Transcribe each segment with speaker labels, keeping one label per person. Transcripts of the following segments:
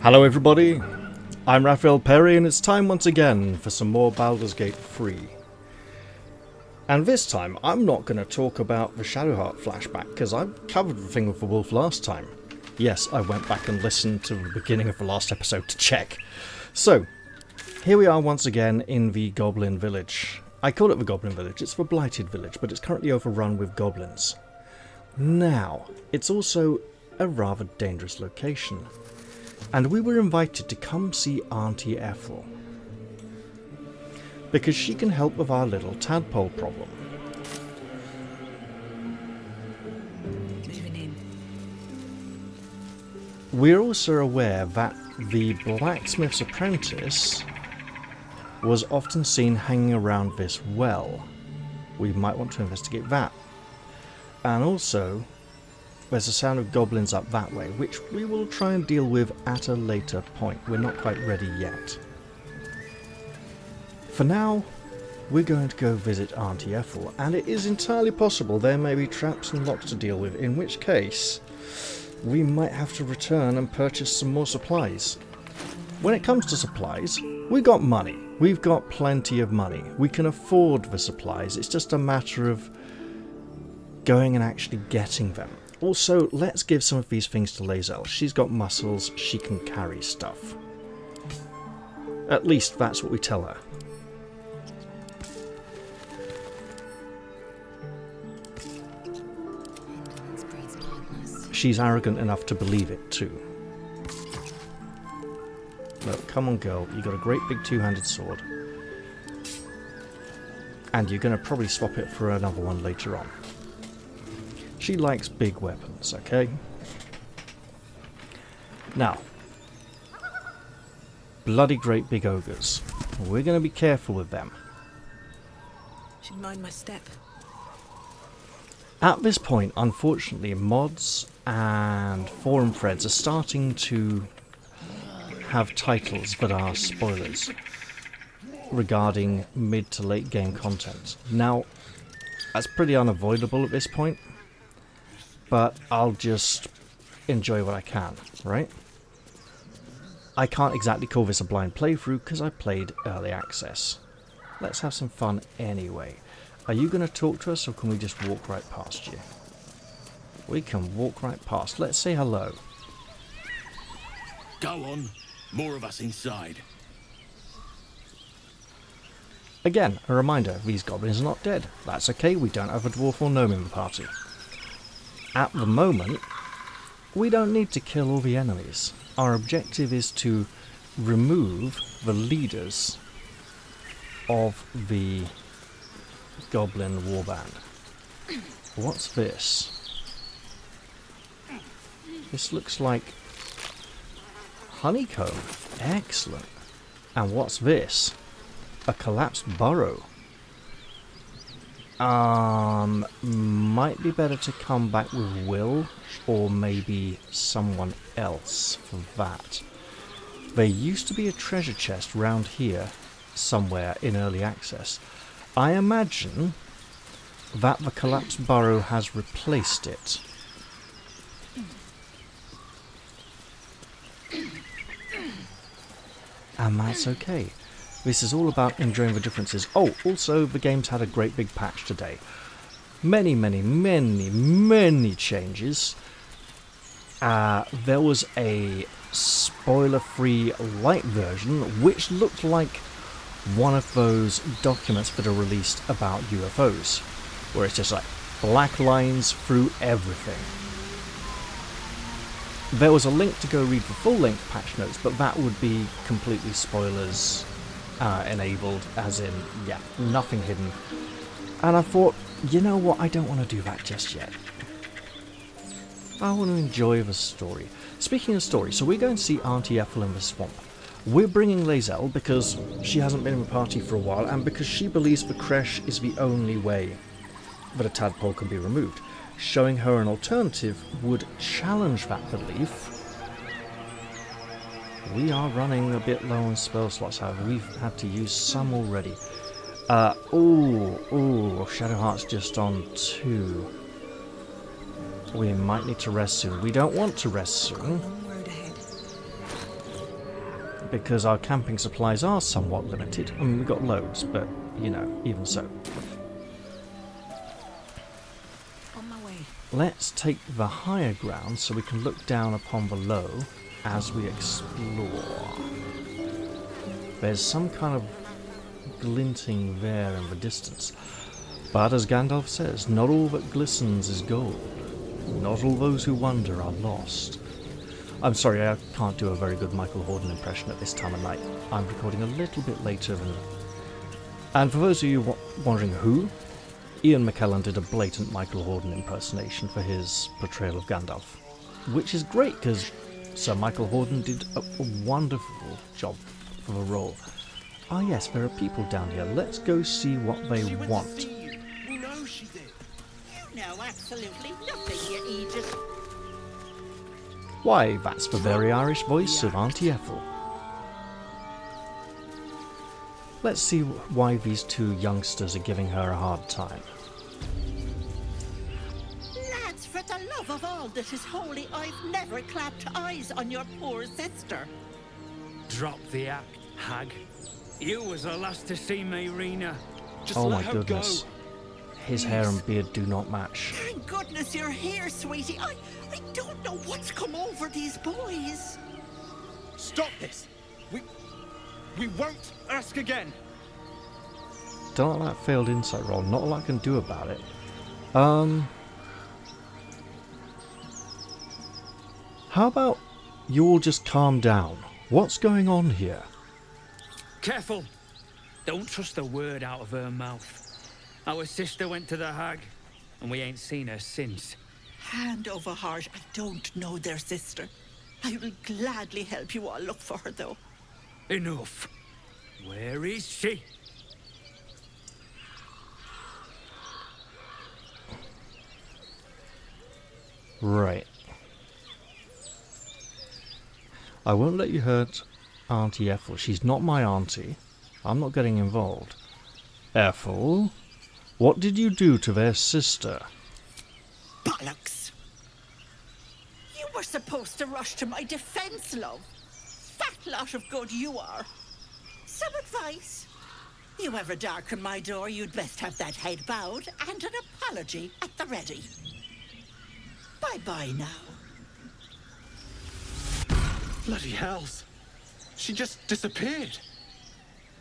Speaker 1: Hello everybody, I'm Raphael Perry and it's time once again for some more Baldur's Gate 3. And this time I'm not going to talk about the Shadowheart flashback because I covered the thing with the wolf last time. Yes, I went back and listened to the beginning of the last episode to check. So, here we are once again in the Goblin Village. I call it the Goblin Village, it's the Blighted Village, but it's currently overrun with goblins. Now, it's also a rather dangerous location. And we were invited to come see Aunty Ethel, because she can help with our little tadpole problem.
Speaker 2: Moving in.
Speaker 1: We're also aware that the blacksmith's apprentice was often seen hanging around this well. We might want to investigate that. And also, there's a sound of goblins up that way, which we will try and deal with at a later point. We're not quite ready yet. For now, we're going to go visit Aunty Ethel, and it is entirely possible there may be traps and locks to deal with, in which case we might have to return and purchase some more supplies. When it comes to supplies, we've got money. We've got plenty of money. We can afford the supplies. It's just a matter of going and actually getting them. Also, let's give some of these things to Lae'zel. She's got muscles, she can carry stuff. At least that's what we tell her. She's arrogant enough to believe it too. Look, come on girl, you got a great big two-handed sword. And you're going to probably swap it for another one later on. She likes big weapons, okay? Now, bloody great big ogres. We're going to be careful with them.
Speaker 2: Should mind my step.
Speaker 1: At this point, unfortunately, mods and forum threads are starting to have titles that are spoilers regarding mid to late game content. Now, that's pretty unavoidable at this point. But I'll just enjoy what I can, right? I can't exactly call this a blind playthrough because I played early access. Let's have some fun anyway. Are you going to talk to us or can we just walk right past you? We can walk right past. Let's say hello.
Speaker 3: Go on. More of us inside.
Speaker 1: Again, a reminder, these goblins are not dead. That's okay, we don't have a dwarf or gnome in the party. At the moment, we don't need to kill all the enemies. Our objective is to remove the leaders of the goblin warband. What's this? This looks like honeycomb. Excellent. And what's this? A collapsed burrow. Might be better to come back with Will, or maybe someone else for that. There used to be a treasure chest round here, somewhere in early access. I imagine that the collapsed burrow has replaced it. And that's okay. This is all about enjoying the differences. Oh, also, the game's had a great big patch today. Many, many, many, many changes. There was a spoiler-free light version, which looked like one of those documents that are released about UFOs, where it's just like black lines through everything. There was a link to go read the full-length patch notes, but that would be completely spoilers enabled, as in, yeah, nothing hidden. And I thought, you know what, I don't want to do that just yet. I want to enjoy the story. Speaking of story, so we're going to see Aunty Ethel in the swamp. We're bringing Lae'zel because she hasn't been in the party for a while, and because she believes the creche is the only way that a tadpole can be removed. Showing her an alternative would challenge that belief. We are running a bit low on spell slots, however. We've had to use some already. Shadowheart's just on 2. We might need to rest soon. We don't want to rest soon. because our camping supplies are somewhat limited. I mean, we've got loads, but, you know, even so.
Speaker 2: On my way.
Speaker 1: Let's take the higher ground so we can look down upon below as we explore. There's some kind of glinting there in the distance. But as Gandalf says, not all that glistens is gold. Not all those who wander are lost. I'm sorry, I can't do a very good Michael Horden impression at this time of night. I'm recording a little bit later than... And for those of you wondering who, Ian McKellen did a blatant Michael Horden impersonation for his portrayal of Gandalf. Which is great, because Sir Michael Horden did a wonderful job for the role. Ah yes, there are people down here. Let's go see what they want.
Speaker 3: We know she did.
Speaker 4: You know absolutely nothing, you Aegis.
Speaker 1: Why, that's the very Irish voice of Aunty Ethel. Let's see why these two youngsters are giving her a hard time.
Speaker 4: Lads, for the love of all that is holy, I've never clapped eyes on your poor sister.
Speaker 5: Drop the act, hag. You was the last to see Mayrina.
Speaker 3: Just
Speaker 1: Oh
Speaker 3: let
Speaker 1: my
Speaker 3: her
Speaker 1: goodness.
Speaker 3: go.
Speaker 1: His hair and beard do not match.
Speaker 4: Thank goodness you're here, sweetie. I don't know what's come over these boys.
Speaker 3: Stop this. We won't ask again.
Speaker 1: Don't like that failed insight roll. Not a lot I can do about it. How about you all just calm down? What's going on here?
Speaker 5: Careful! Don't trust a word out of her mouth. Our sister went to the hag, and we ain't seen her since.
Speaker 4: Hand over heart, I don't know their sister. I will gladly help you all look for her, though.
Speaker 5: Enough. Where is she?
Speaker 1: Right. I won't let you hurt Aunty Ethel. She's not my auntie. I'm not getting involved. Ethel, what did you do to their sister?
Speaker 4: Bollocks! You were supposed to rush to my defense, love. Fat lot of good you are. Some advice? You ever darken my door, you'd best have that head bowed and an apology at the ready. Bye-bye now.
Speaker 3: Bloody hells. She just disappeared.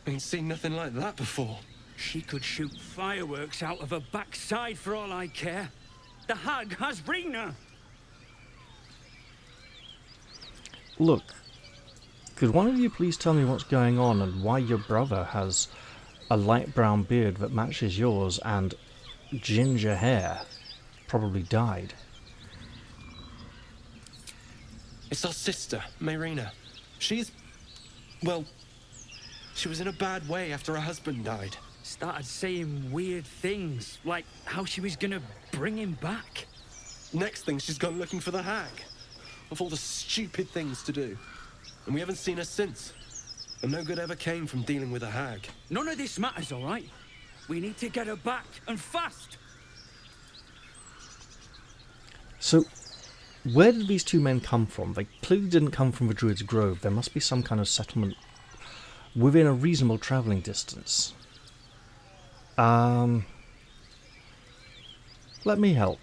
Speaker 3: Ain't seen nothing like that before.
Speaker 5: She could shoot fireworks out of her backside for all I care. The hag has Rena.
Speaker 1: Look, could one of you please tell me what's going on and why your brother has a light brown beard that matches yours and ginger hair? Probably died.
Speaker 3: It's our sister, Mayrina. She's... well... she was in a bad way after her husband died.
Speaker 5: Started saying weird things, like how she was gonna bring him back.
Speaker 3: Next thing, she's gone looking for the hag. Of all the stupid things to do. And we haven't seen her since. And no good ever came from dealing with a hag.
Speaker 5: None of this matters, all right? We need to get her back, and fast!
Speaker 1: So, where did these two men come from? They clearly didn't come from the Druid's Grove. There must be some kind of settlement within a reasonable travelling distance. Let me help.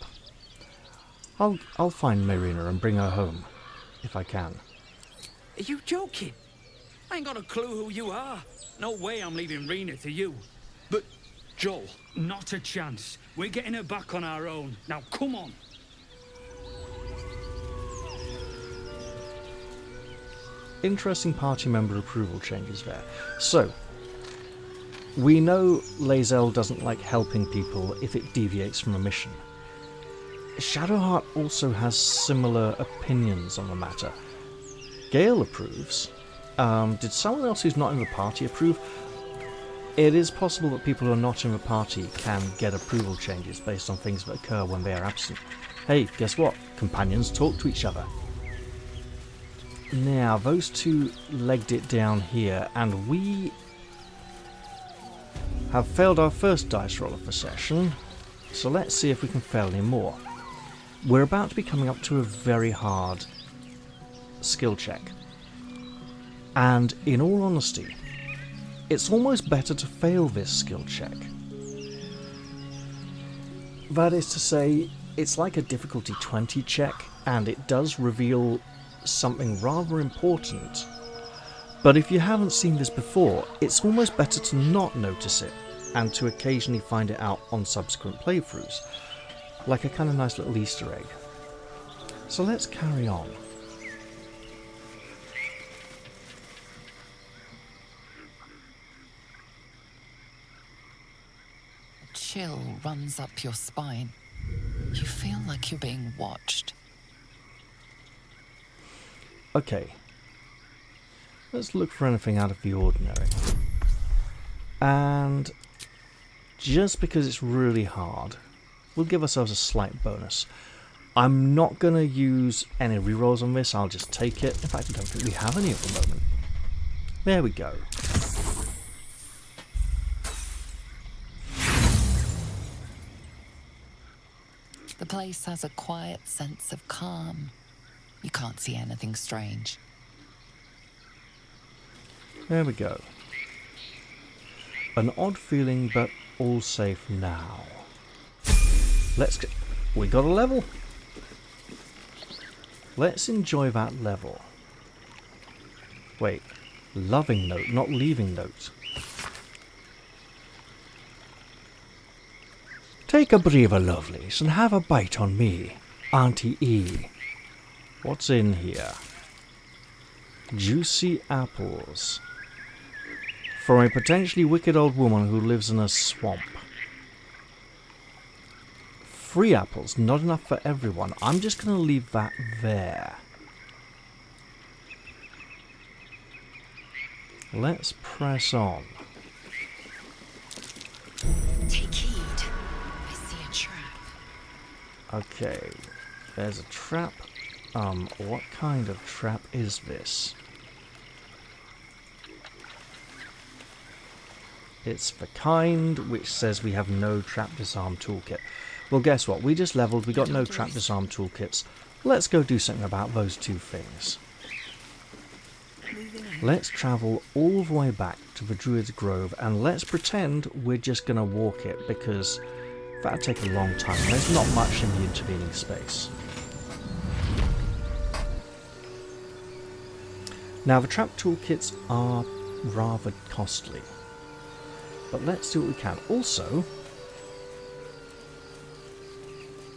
Speaker 1: I'll find Mayrina and bring her home, if I can.
Speaker 5: Are you joking? I ain't got a clue who you are. No way I'm leaving Rena to you.
Speaker 3: But, Joel...
Speaker 5: Not a chance. We're getting her back on our own. Now, come on.
Speaker 1: Interesting party member approval changes there. So, we know Lae'zel doesn't like helping people if it deviates from a mission. Shadowheart also has similar opinions on the matter. Gale approves. Did someone else who's not in the party approve? It is possible that people who are not in the party can get approval changes based on things that occur when they are absent. Hey, guess what? Companions talk to each other. Now, those two legged it down here, and we have failed our first dice roll of the session, so let's see if we can fail any more. We're about to be coming up to a very hard skill check. And in all honesty, it's almost better to fail this skill check. That is to say, it's like a difficulty 20 check, and it does reveal something rather important. But if you haven't seen this before, it's almost better to not notice it, and to occasionally find it out on subsequent playthroughs, like a kind of nice little Easter egg. So let's carry on.
Speaker 2: Chill runs up your spine. You feel like you're being watched.
Speaker 1: Okay. Let's look for anything out of the ordinary. And just because it's really hard, we'll give ourselves a slight bonus. I'm not going to use any rerolls on this, I'll just take it. In fact, I don't think we have any at the moment. There we go.
Speaker 2: The place has a quiet sense of calm. You can't see anything strange.
Speaker 1: There we go. An odd feeling, but all safe now. Let's go. We got a level. Let's enjoy that level. Wait, loving note, not leaving note. Take a breather, lovelies, and have a bite on me, Aunty E. What's in here? Juicy apples. From a potentially wicked old woman who lives in a swamp. 3 apples, not enough for everyone. I'm just going to leave that there. Let's press on.
Speaker 2: Take heed. I see a trap.
Speaker 1: Okay, there's a trap. What kind of trap is this? It's the kind which says we have no trap disarm toolkit. Well, guess what? We just leveled, we got no trap disarm toolkits. Let's go do something about those 2 things. Let's travel all the way back to the Druid's Grove, and let's pretend we're just going to walk it, because that'd take a long time. There's not much in the intervening space. Now, the trap toolkits are rather costly, but let's do what we can. Also,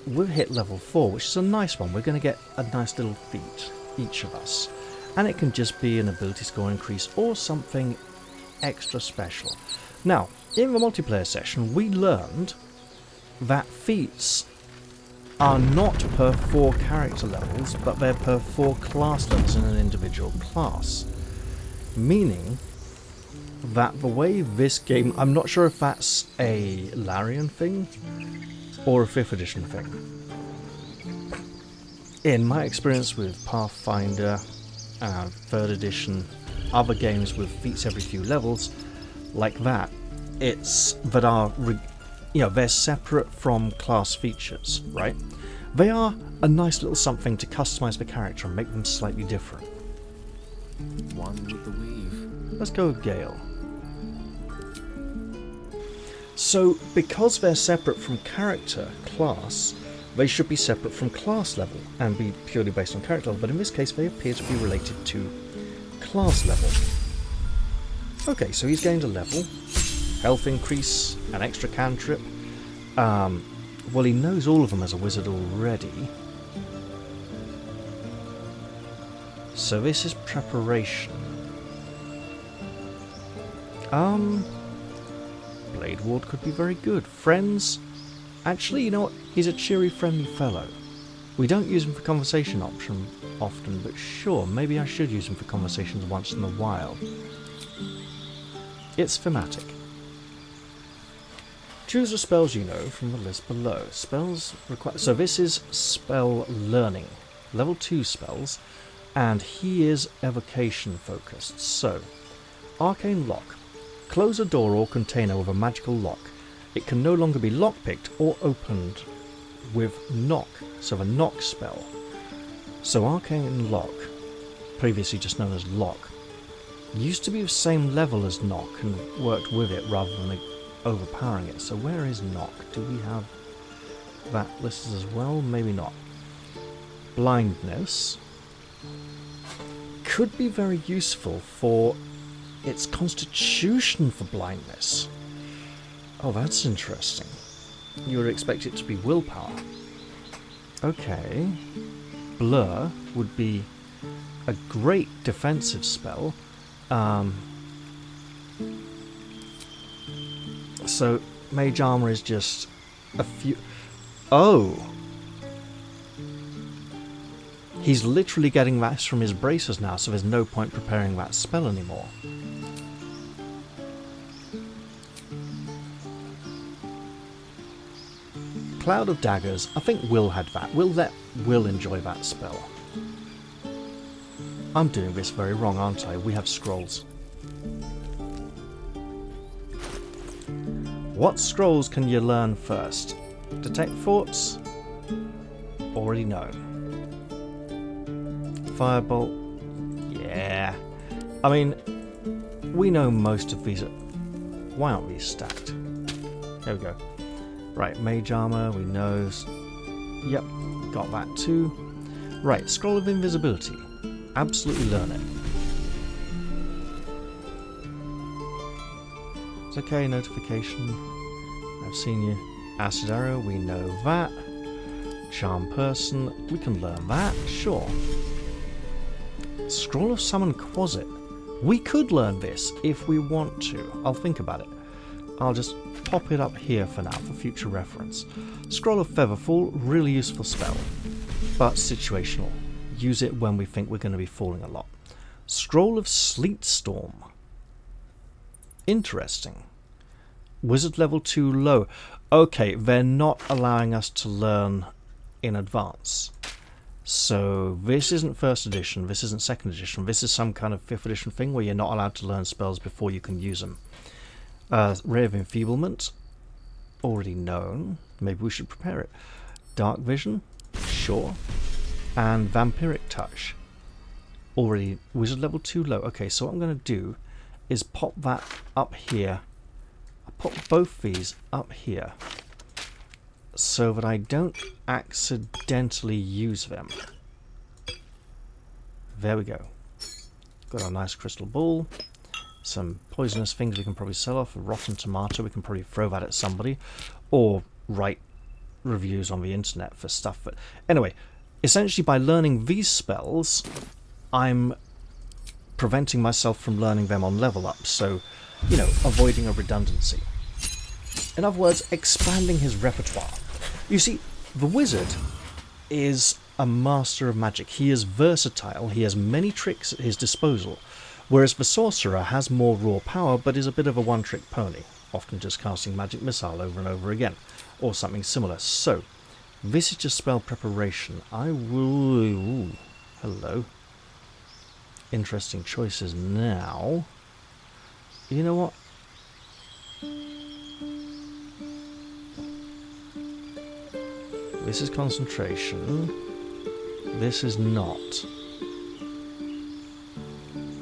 Speaker 1: we've hit level 4, which is a nice one. We're going to get a nice little feat, each of us. And it can just be an ability score increase or something extra special. Now, in the multiplayer session, we learned that feats are not per 4 character levels, but they're per 4 class levels in an individual class. Meaning that the way this game... I'm not sure if that's a Larian thing or a 5th edition thing. In my experience with Pathfinder, 3rd edition, other games with feats every few levels, like that, it's that are, they're separate from class features, right? They are a nice little something to customize the character and make them slightly different.
Speaker 3: One with the weave.
Speaker 1: Let's go with Gale. So, because they're separate from character class, they should be separate from class level and be purely based on character level, but in this case they appear to be related to class level. Okay, so he's gained a level, health increase, an extra cantrip. Well, he knows all of them as a wizard already. So this is preparation. Blade Ward could be very good. Friends? Actually, you know what? He's a cheery, friendly fellow. We don't use him for conversation often, but sure, maybe I should use him for conversations once in a while. It's thematic. Choose the spells you know from the list below. Spells require... So this is spell learning. Level 2 spells. And he is evocation focused. So, Arcane Lock. Close a door or container with a magical lock. It can no longer be lockpicked or opened with knock. So the knock spell. So Arcane Lock, previously just known as lock, Used to be the same level as Knock and worked with it rather than overpowering it. So where is Knock? Do we have that listed as well? Maybe not. Blindness could be very useful for its constitution for blindness. Oh, that's interesting. You would expect it to be willpower. Okay. Blur would be a great defensive spell. So Mage Armor is just a few... Oh! He's literally getting that from his braces now, so there's no point preparing that spell anymore. Cloud of Daggers. I think Will had that. We'll let Will enjoy that spell. I'm doing this very wrong, aren't I? We have scrolls. What scrolls can you learn first? Detect thoughts? Already know. Firebolt? Yeah. I mean, we know most of these. Why aren't these stacked? There we go. Right, Mage Armor, we know. Yep, got that too. Right, Scroll of Invisibility. Absolutely learn it. It's okay, notification. I've seen you. Acid Arrow, we know that. Charm Person, we can learn that, sure. Scroll of Summon Quasit. We could learn this if we want to. I'll think about it. I'll just pop it up here for now for future reference. Scroll of Featherfall, really useful spell, but situational. Use it when we think we're going to be falling a lot. Scroll of Sleet Storm. Interesting. Wizard level 2 low. Okay, they're not allowing us to learn in advance. So this isn't first edition, this isn't second edition, this is some kind of 5th edition thing where you're not allowed to learn spells before you can use them. Ray of Enfeeblement, already known. Maybe we should prepare it. Dark Vision, sure. And Vampiric Touch, already Wizard level 2 low. Okay, so what I'm going to do is pop that up here. I'll pop both these up here so that I don't accidentally use them. There we go. Got a nice crystal ball. Some poisonous things we can probably sell off. A rotten tomato, we can probably throw that at somebody. Or write reviews on the internet for stuff. But anyway, essentially by learning these spells, I'm preventing myself from learning them on level up. So, you know, avoiding a redundancy. In other words, expanding his repertoire. You see, the wizard is a master of magic. He is versatile. He has many tricks at his disposal. Whereas the sorcerer has more raw power, but is a bit of a one-trick pony, often just casting magic missile over and over again, or something similar. So, this is just spell preparation. I will... Ooh, hello. Interesting choices now. You know what? This is concentration. This is not.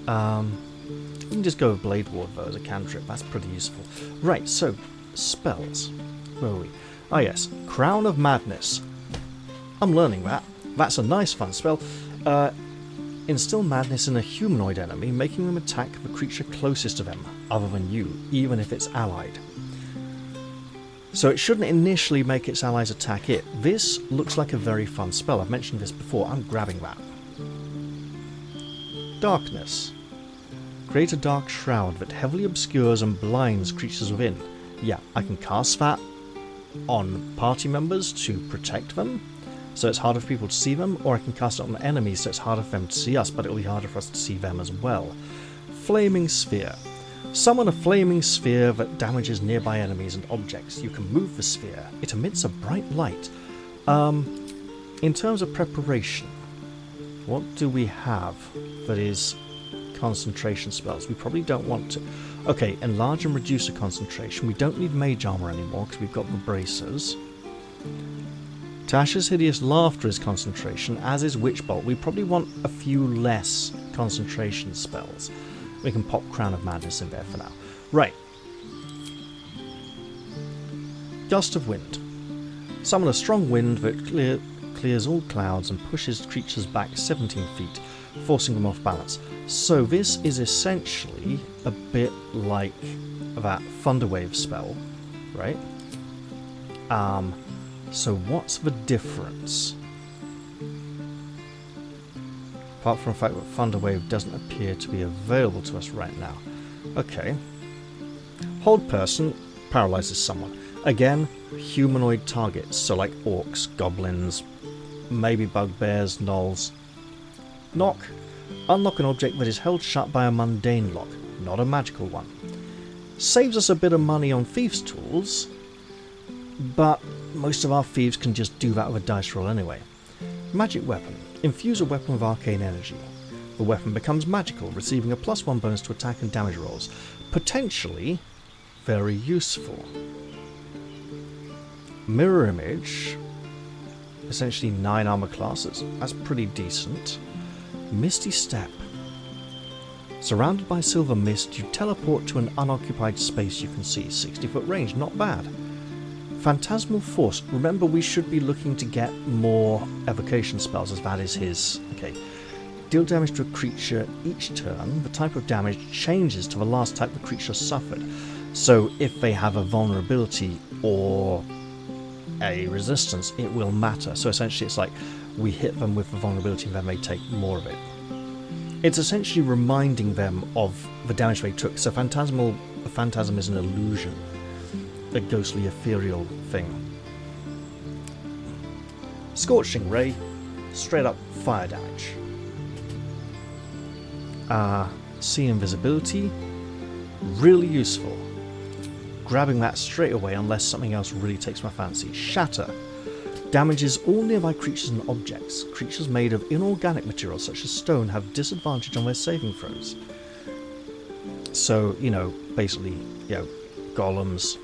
Speaker 1: You can just go with Blade Ward though as a cantrip. That's pretty useful. Right, so spells. Where are we? Ah yes, Crown of Madness. I'm learning that. That's a nice fun spell. Instill madness in a humanoid enemy, making them attack the creature closest to them, other than you, even if it's allied. So it shouldn't initially make its allies attack it. This looks like a very fun spell. I've mentioned this before. I'm grabbing that. Darkness. Create a dark shroud that heavily obscures and blinds creatures within. Yeah, I can cast that on party members to protect them, so it's harder for people to see them, or I can cast it on enemies so it's harder for them to see us, but it'll be harder for us to see them as well. Flaming Sphere. Summon a flaming sphere that damages nearby enemies and objects. You can move the sphere. It emits a bright light. In terms of preparation, what do we have that is concentration spells? We probably don't want to... Okay, enlarge and reduce a concentration. We don't need mage armor anymore because we've got the bracers. Tasha's Hideous Laughter is concentration, as is Witch Bolt. We probably want a few less concentration spells. We can pop Crown of Madness in there for now. Right. Gust of Wind. Summon a strong wind that clears all clouds and pushes creatures back 17 feet, forcing them off balance. So this is essentially a bit like that Thunderwave spell, right? So what's the difference? Apart from the fact that Thunderwave doesn't appear to be available to us right now. Okay. Hold person paralyzes someone. Again, humanoid targets, so like orcs, goblins, maybe bugbears, gnolls. Knock. Unlock an object that is held shut by a mundane lock, not a magical one. Saves us a bit of money on thieves' tools, but most of our thieves can just do that with a dice roll anyway. Magic weapon. Infuse a weapon with arcane energy. The weapon becomes magical, receiving a +1 bonus to attack and damage rolls. Potentially very useful. Mirror image. Essentially 9 armor classes. That's pretty decent. Misty Step. Surrounded by silver mist, you teleport to an unoccupied space you can see. 60-foot range, not bad. Phantasmal Force. Remember, we should be looking to get more evocation spells, as that is his. Okay. Deal damage to a creature each turn. The type of damage changes to the last type the creature suffered. So if they have a vulnerability or a resistance, it will matter. So essentially it's like we hit them with the vulnerability and then they take more of it. It's essentially reminding them of the damage they took. So a phantasm is an illusion. A ghostly ethereal thing. Scorching Ray, straight up fire damage. See invisibility, really useful. Grabbing that straight away unless something else really takes my fancy. Shatter, damages all nearby creatures and objects. Creatures made of inorganic materials such as stone have disadvantage on their saving throws. So, you know, basically, you know, golems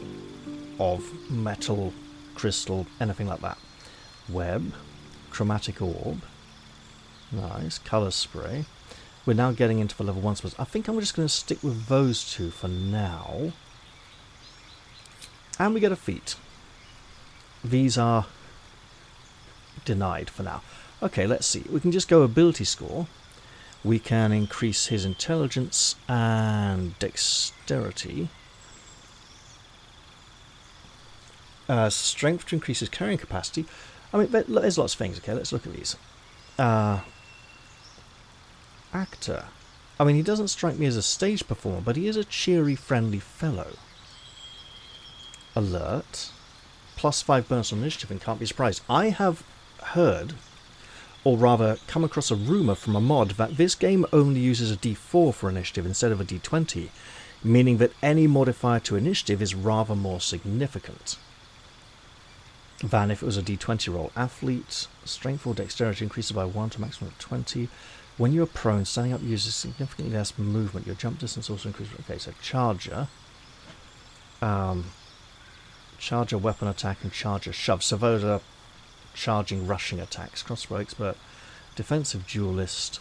Speaker 1: of metal, crystal, anything like that. Web, chromatic orb, nice, colour spray. We're now getting into the level 1 spells. I think I'm just going to stick with those two for now. And we get a feat. These are denied for now. Okay, let's see. We can just go ability score. We can increase his intelligence and dexterity. Strength to increase his carrying capacity. I mean, there's lots of things. Okay, let's look at these. Actor. I mean, he doesn't strike me as a stage performer, but he is a cheery, friendly fellow. Alert. +5 bonus on initiative and can't be surprised. I have heard, or rather come across a rumour from a mod, that this game only uses a d4 for initiative instead of a d20, meaning that any modifier to initiative is rather more significant than if it was a d20 roll. Athlete, strength or dexterity increases by 1 to a maximum of 20. When you are prone, standing up uses significantly less movement. Your jump distance also increases. Okay, so charger. Charger, weapon attack, and charger shove. So those are charging, rushing attacks. Crossbow expert, defensive duelist.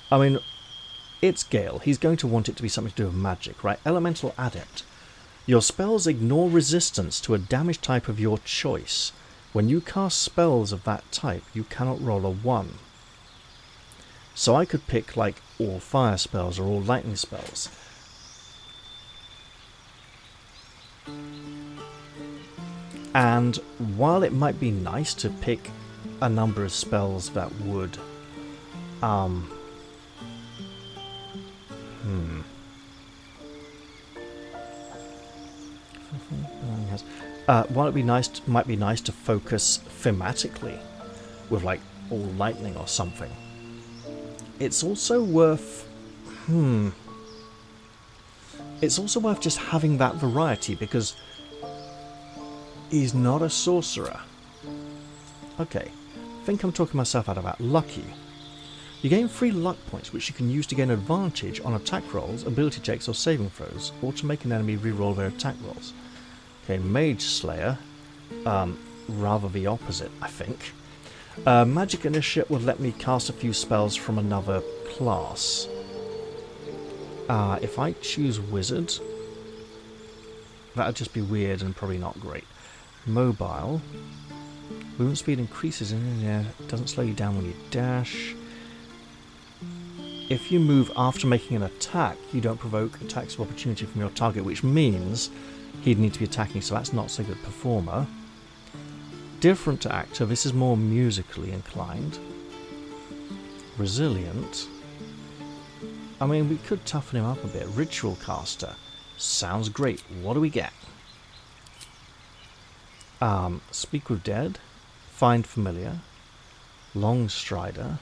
Speaker 1: I mean, it's Gale. He's going to want it to be something to do with magic, right? Elemental adept. Your spells ignore resistance to a damage type of your choice. When you cast spells of that type, you cannot roll a 1. So I could pick like all fire spells or all lightning spells. And while it might be nice to pick a number of spells that would while it might be nice to focus thematically with like all lightning or something. It's also worth it's also worth just having that variety because he's not a sorcerer. Okay, I think I'm talking myself out of that. Lucky. You gain 3 luck points which you can use to gain advantage on attack rolls, ability checks or saving throws, or to make an enemy re-roll their attack rolls. Okay, Mage Slayer. Rather the opposite, I think. Magic Initiate will let me cast a few spells from another class. If I choose wizard, that would just be weird and probably not great. Mobile. Movement speed increases in the air. Doesn't slow you down when you dash. If you move after making an attack, you don't provoke attacks of opportunity from your target, which means he'd need to be attacking, so that's not so good. Performer. Different to actor, this is more musically inclined. Resilient. I mean, we could toughen him up a bit. Ritual caster. Sounds great. What do we get? Speak with dead. Find familiar. Long strider.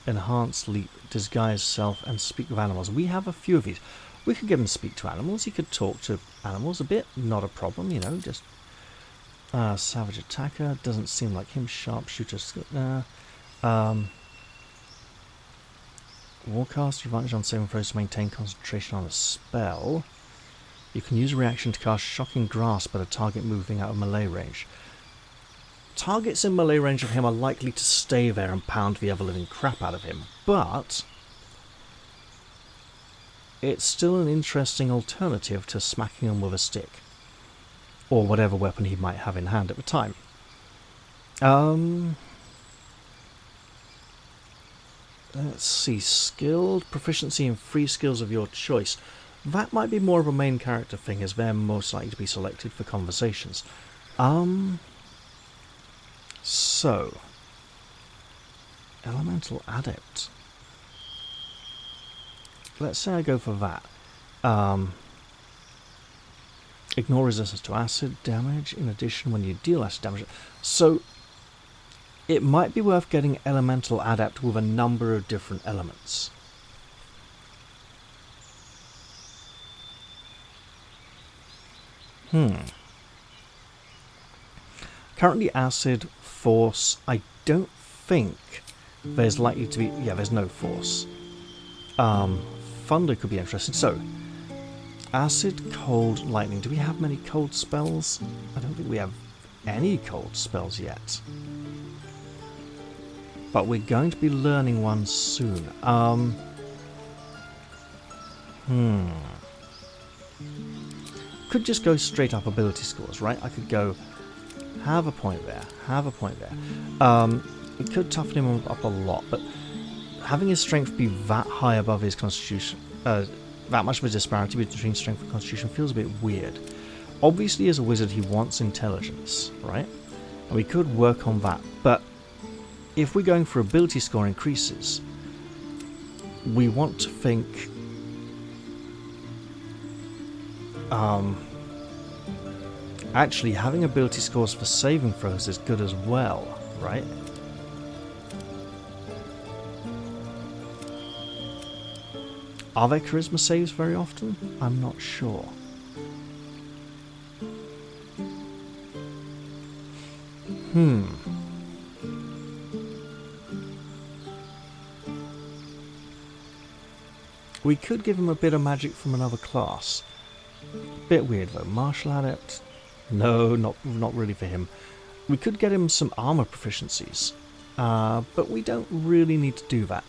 Speaker 1: Enhance leap. Disguise self and speak with animals. We have a few of these. We could get him to speak to animals. He could talk to animals a bit. Not a problem, you know. Just savage attacker. Doesn't seem like him. Sharpshooter. Warcaster, advantage on saving throws to maintain concentration on a spell. You can use a reaction to cast Shocking Grasp at a target moving out of melee range. Targets in melee range of him are likely to stay there and pound the ever-living crap out of him, but it's still an interesting alternative to smacking him with a stick. Or whatever weapon he might have in hand at the time. Let's see, skilled, proficiency in free skills of your choice. That might be more of a main character thing, as they're most likely to be selected for conversations. So, Elemental Adept. Let's say I go for that. Ignore resistance to acid damage. In addition, when you deal acid damage. So, it might be worth getting Elemental Adept with a number of different elements. Currently acid, force. I don't think there's likely to be... Yeah, there's no force. Thunder could be interesting. So, acid, cold, lightning. Do we have many cold spells? I don't think we have any cold spells yet. But we're going to be learning one soon. Could just go straight up ability scores, right? I could go, have a point there, have a point there. It could toughen him up a lot, but having his strength be that high above his constitution, that much of a disparity between strength and constitution feels a bit weird. Obviously, as a wizard, he wants intelligence, right? And we could work on that, but if we're going for ability score increases, we want to think actually having ability scores for saving throws is good as well, right? Are there charisma saves very often? I'm not sure. We could give him a bit of magic from another class. Bit weird though. Martial Adept? No, not really for him. We could get him some armor proficiencies. But we don't really need to do that.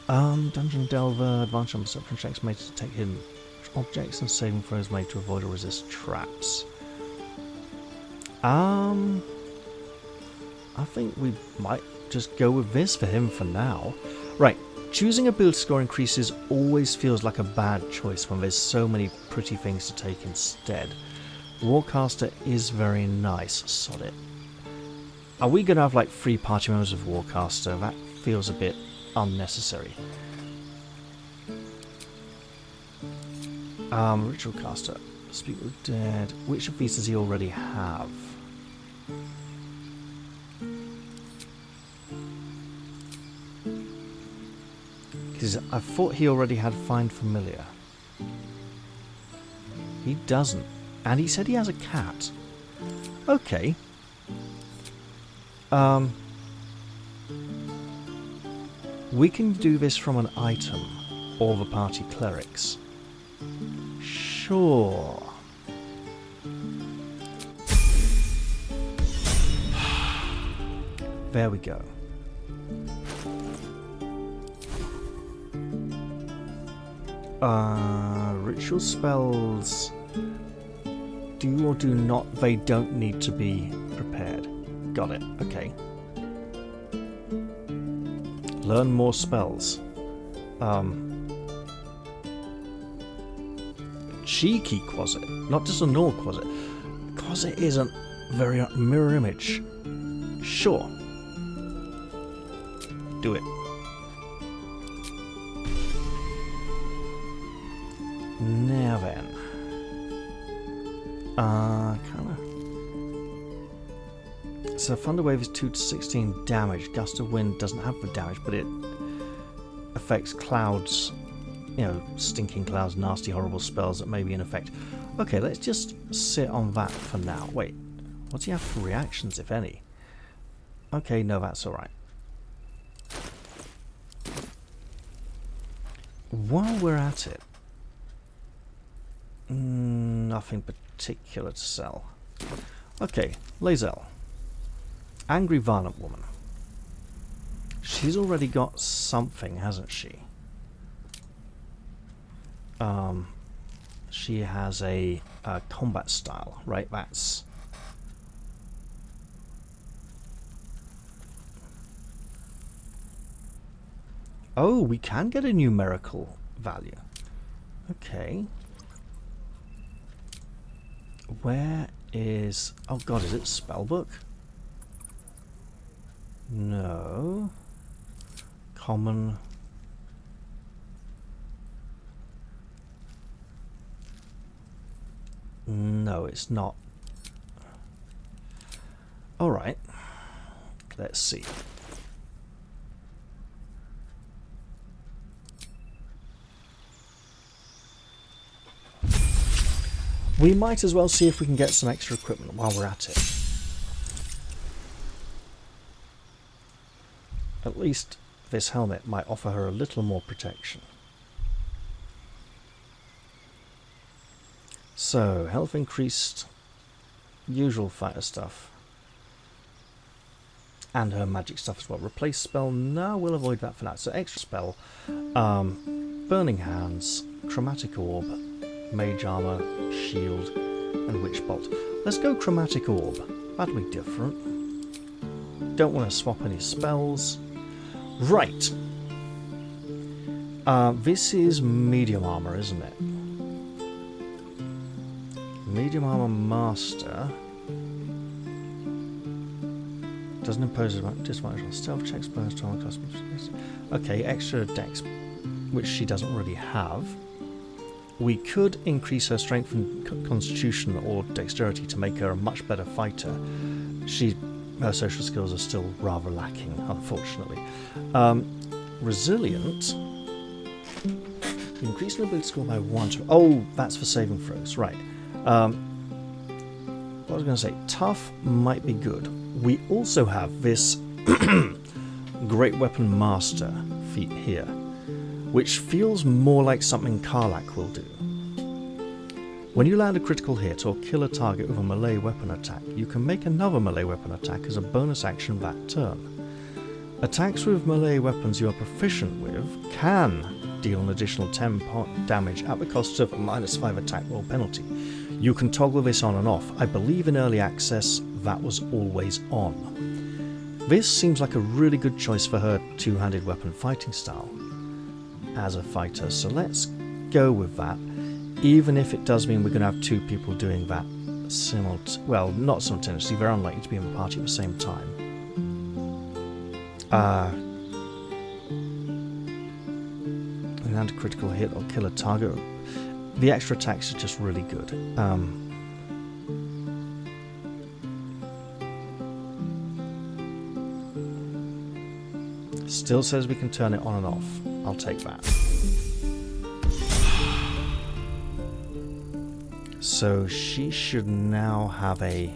Speaker 1: Dungeon Delver, advantage on perception checks made to detect hidden objects and saving throws made to avoid or resist traps. I think we might just go with this for him for now. Right. Choosing ability score increases always feels like a bad choice when there's so many pretty things to take instead. Warcaster is very nice. Sod it. Are we going to have like 3 party members of Warcaster? That feels a bit unnecessary. Ritual Caster. Speak with Dead. Which of these does he already have? Because I thought he already had Find Familiar. He doesn't. And he said he has a cat. Okay. We can do this from an item. Or the party clerics. Sure. There we go. Ritual spells do or do not, they don't need to be prepared. Got it, okay. Learn more spells. Cheeky Quasit, not just a normal Quasit. Quasit isn't very mirror image. Sure. Do it. Now then. Kinda. So Thunder Wave is 2 to 16 damage. Gust of Wind doesn't have the damage, but it affects clouds. You know, stinking clouds, nasty, horrible spells that may be in effect. Okay, let's just sit on that for now. Wait, what do you have for reactions, if any? Okay, no, that's alright. While we're at it, nothing particular to sell. Okay, Lae'zel. Angry, violent woman. She's already got something, hasn't she? She has a combat style, right? That's... Oh, we can get a numerical value. Okay. Where is... Oh god, is it spellbook? No. Common... No, it's not. Alright. Let's see. We might as well see if we can get some extra equipment while we're at it. At least this helmet might offer her a little more protection. So, health increased, usual fighter stuff, and her magic stuff as well. Replace spell, no, we'll avoid that for now. So extra spell, Burning Hands, Chromatic Orb, Mage Armor, Shield, and Witch Bolt. Let's go Chromatic Orb, that'll be different. Don't want to swap any spells. Right, this is medium armor, isn't it? Medium Armor Master doesn't impose disadvantage on stealth checks, bonus to armor class. Okay, extra dex, which she doesn't already have. We could increase her strength and constitution or dexterity to make her a much better fighter. Her social skills are still rather lacking, unfortunately. Resilient. Increase the ability score by 1 to... Oh, that's for saving throws, right. What was I going to say? Tough might be good. We also have this Great Weapon Master feat here, which feels more like something Karlach will do. When you land a critical hit or kill a target with a melee weapon attack, you can make another melee weapon attack as a bonus action that turn. Attacks with melee weapons you are proficient with can deal an additional 10 damage at the cost of a -5 attack roll penalty. You can toggle this on and off. I believe in early access that was always on. This seems like a really good choice for her two-handed weapon fighting style as a fighter, so let's go with that, even if it does mean we're going to have two people doing that well, not simultaneously, they're unlikely to be in the party at the same time. Land a critical hit or kill a target. The extra attacks are just really good. Still says we can turn it on and off. I'll take that. So she should now have a...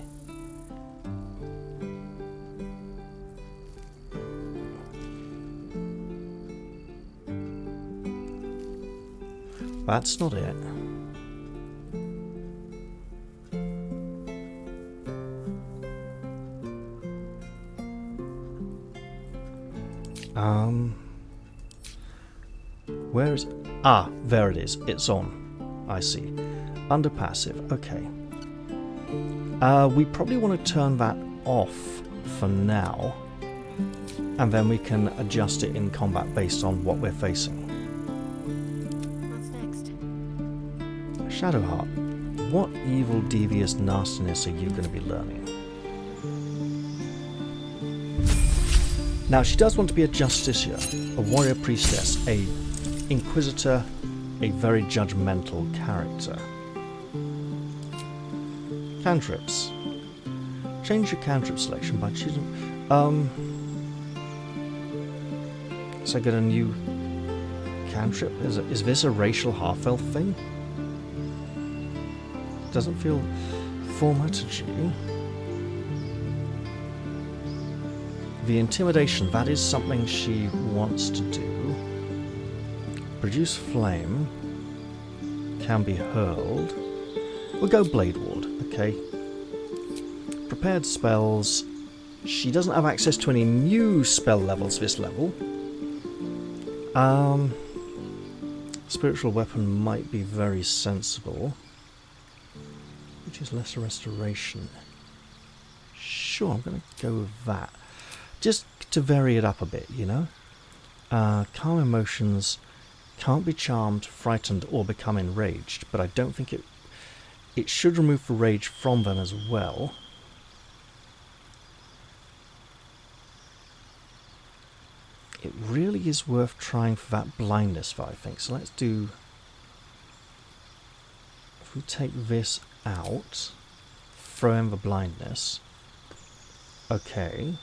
Speaker 1: That's not it. Where is... Ah, there it is. It's on. I see. Under passive. Okay. We probably want to turn that off for now. And then we can adjust it in combat based on what we're facing.
Speaker 6: What's next?
Speaker 1: Shadowheart, what evil, devious nastiness are you going to be learning? Now, she does want to be a justiciar, a warrior priestess, a inquisitor, a very judgmental character. Cantrips. Change your cantrip selection by choosing... So I get a new cantrip? Is this a racial half-elf thing? Doesn't feel thaumaturgy. The intimidation, that is something she wants to do. Produce flame. Can be hurled. We'll go Blade Ward, okay. Prepared spells. She doesn't have access to any new spell levels this level. Spiritual weapon might be very sensible. Which is lesser restoration. Sure, I'm going to go with that. Just to vary it up a bit, you know? Calm emotions can't be charmed, frightened, or become enraged, but I don't think it should remove the rage from them as well. It really is worth trying for that blindness, though, I think. So let's do... If we take this out, throw in the blindness. Okay.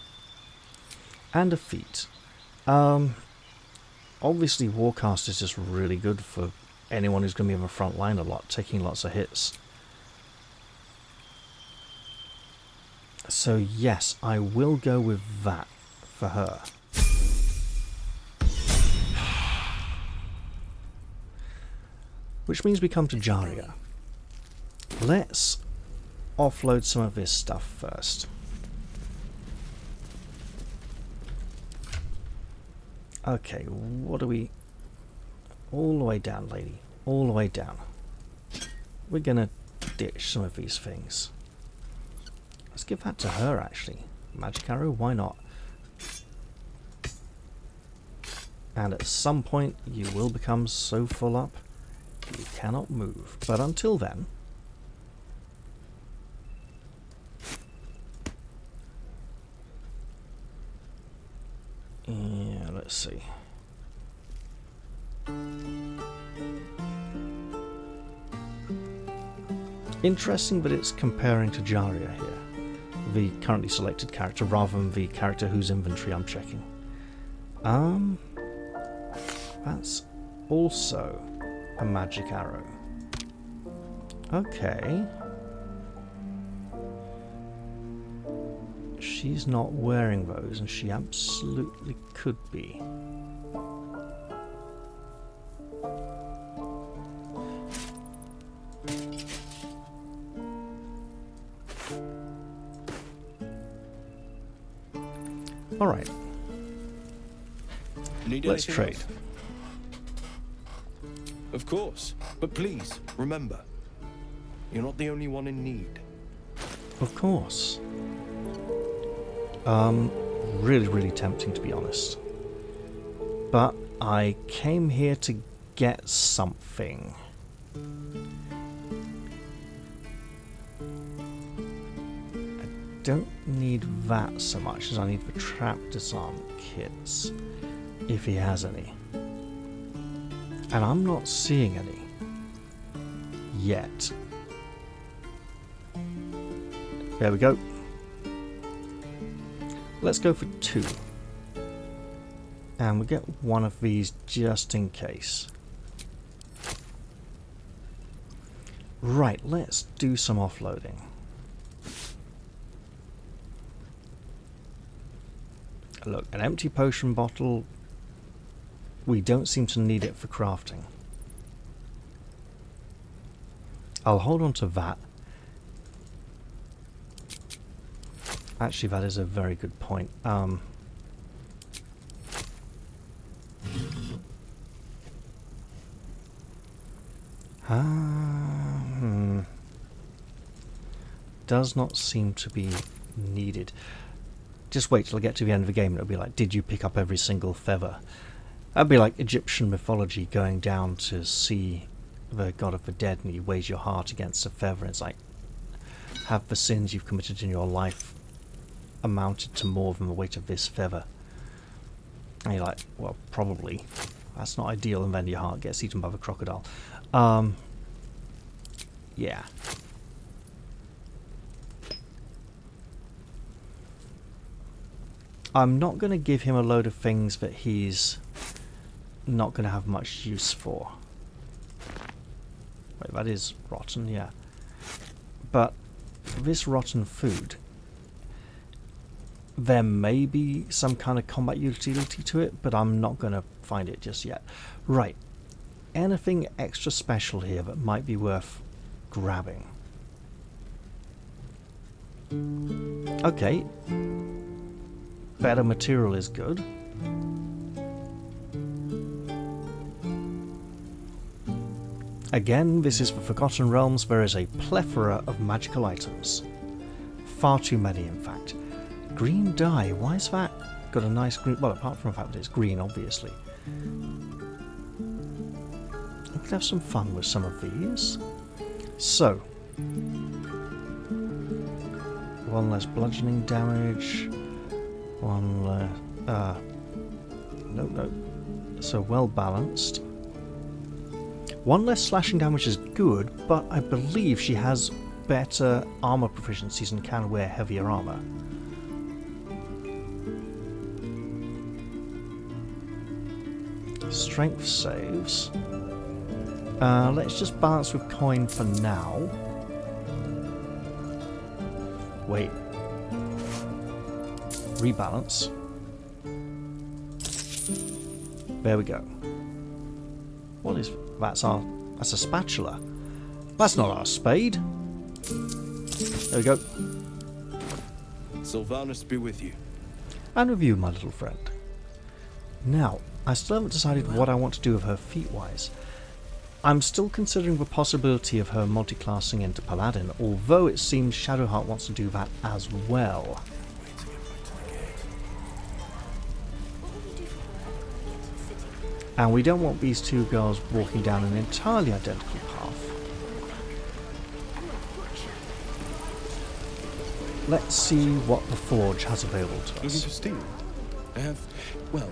Speaker 1: And a feat. Obviously, Warcast is just really good for anyone who's going to be in the front line a lot, taking lots of hits. So yes, I will go with that for her. Which means we come to Jaria. Let's offload some of this stuff first. Okay, what do we... All the way down, lady. All the way down. We're gonna ditch some of these things. Let's give that to her, actually. Magic arrow, why not? And at some point, you will become so full up, you cannot move. But until then... Yeah, let's see. Interesting, but it's comparing to Jaria here. The currently selected character rather than the character whose inventory I'm checking. That's also a magic arrow. Okay. She's not wearing those, and she absolutely could be. Alright. Let's trade.
Speaker 3: Else? Of course. But please, remember, you're not the only one in need.
Speaker 1: Of course. Really, really tempting, to be honest. But I came here to get something. I don't need that so much as I need the trap disarm kits, if he has any. And I'm not seeing any. Yet. There we go. Let's go for 2. And we'll get one of these just in case. Right, let's do some offloading. Look, an empty potion bottle. We don't seem to need it for crafting. I'll hold on to that. Actually, that is a very good point. Does not seem to be needed. Just wait till I get to the end of the game and it'll be like, did you pick up every single feather? That'd be like Egyptian mythology going down to see the god of the dead and you weighs your heart against a feather and it's like, have the sins you've committed in your life amounted to more than the weight of this feather? And you're like, well, probably. That's not ideal, and then your heart gets eaten by the crocodile. Yeah. I'm not going to give him a load of things that he's not going to have much use for. Wait, that is rotten, yeah. But this rotten food, there may be some kind of combat utility to it, but I'm not going to find it just yet. Right. Anything extra special here that might be worth grabbing? Okay. Better material is good. Again, this is the Forgotten Realms. There is a plethora of magical items. Far too many, in fact. Green dye. Why is that got a nice green... Well, apart from the fact that it's green, obviously. We could have some fun with some of these. So. One less bludgeoning damage. One less... no. So well balanced. One less slashing damage is good, but I believe she has better armor proficiencies and can wear heavier armor. Strength saves. Let's just balance with coin for now. Wait. Rebalance. There we go. What is... That's a spatula. That's not our spade. There we go.
Speaker 3: Sylvanus be with you.
Speaker 1: And with you, my little friend. Now, I still haven't decided what I want to do with her feat-wise. I'm still considering the possibility of her multi-classing into Paladin, although it seems Shadowheart wants to do that as well. And we don't want these two girls walking down an entirely identical path. Let's see what the Forge has available to
Speaker 3: Looking
Speaker 1: us.
Speaker 3: for steel? I have, well,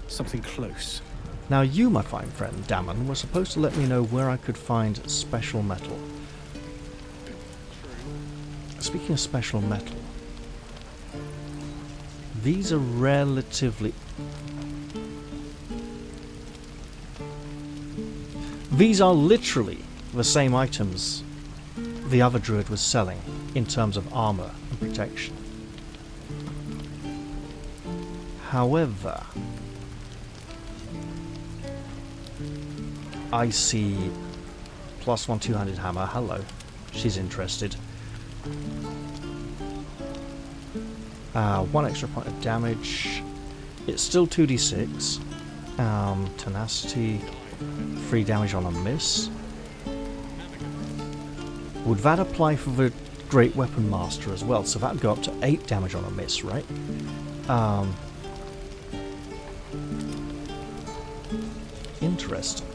Speaker 3: something close.
Speaker 1: Now you, my fine friend, Damon, were supposed to let me know where I could find special metal. Speaking of special metal, these are relatively... These are literally the same items the other druid was selling in terms of armor and protection. However, I see +1 two-handed hammer. Hello, she's interested. 1 extra point of damage. It's still 2d6. Tenacity. 3 damage on a miss. Would that apply for the Great Weapon Master as well? So that would go up to 8 damage on a miss, right? Interesting.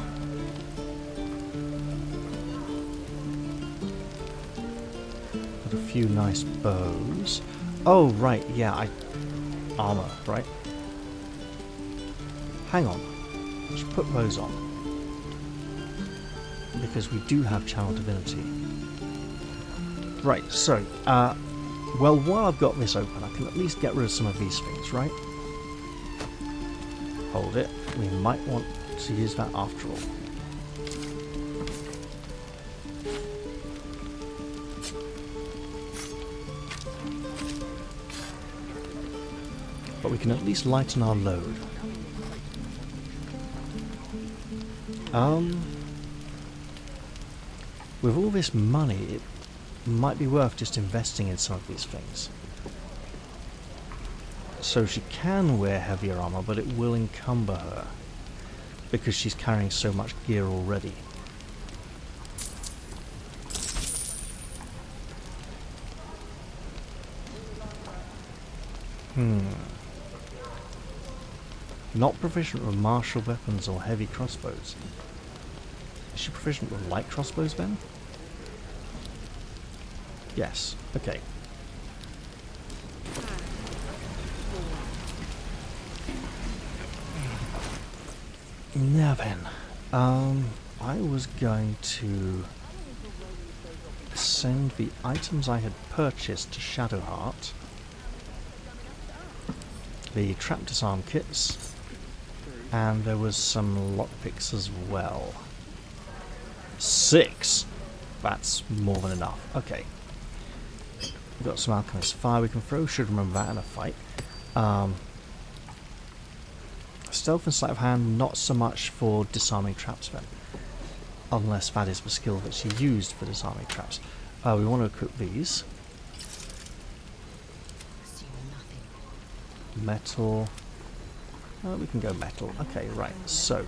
Speaker 1: Got a few nice bows. Oh, right, yeah, armor, right? Hang on. Let's put those on. Because we do have Channel Divinity. Right, so, well, while I've got this open, I can at least get rid of some of these things, right? Hold it. We might want to use that after all. But we can at least lighten our load. With all this money, it might be worth just investing in some of these things. So she can wear heavier armor, but it will encumber her because she's carrying so much gear already. Not proficient with martial weapons or heavy crossbows. Is she proficient with light crossbows then? Yes. Okay. Now then, I was going to send the items I had purchased to Shadowheart, the trap disarm kits, and there was some lockpicks as well. 6! That's more than enough. Okay. We've got some alchemist fire we can throw, should remember that in a fight. Stealth and sleight of hand, not so much for disarming traps then. Unless that is the skill that she used for disarming traps. We want to equip these. Metal. We can go metal. Okay, right, so.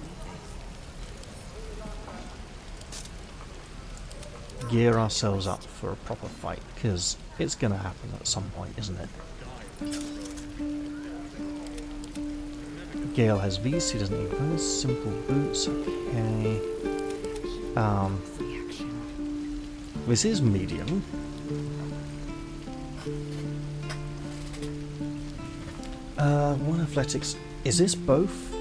Speaker 1: Gear ourselves up for a proper fight, because it's going to happen at some point, isn't it? Gale has these, he doesn't need those. Simple boots, okay. This is medium. One athletics. Is this both?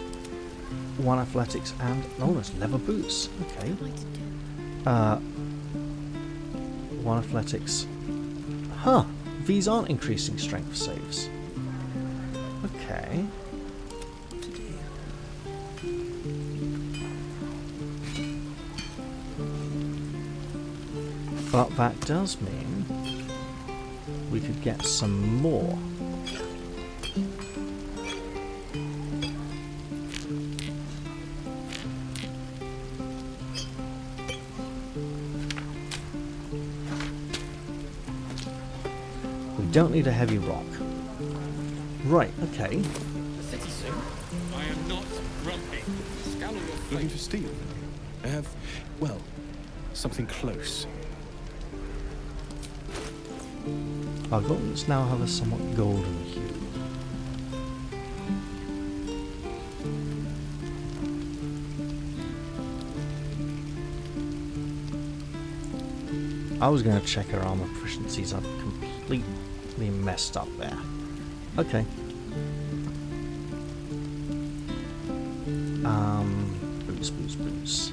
Speaker 1: One athletics and... oh, it's leather boots. Okay. One athletics. Huh. These aren't increasing strength saves. Okay. But that does mean we could get some more. We don't need a heavy rock. Right, okay.
Speaker 7: The city soon. I am not grumpy. Scowl your face.
Speaker 3: Looking to steal? I have, well, something close.
Speaker 1: Our gauntlets now have a somewhat golden hue. I was going to check her armor proficiencies. I've completely messed up there. Okay. Boots.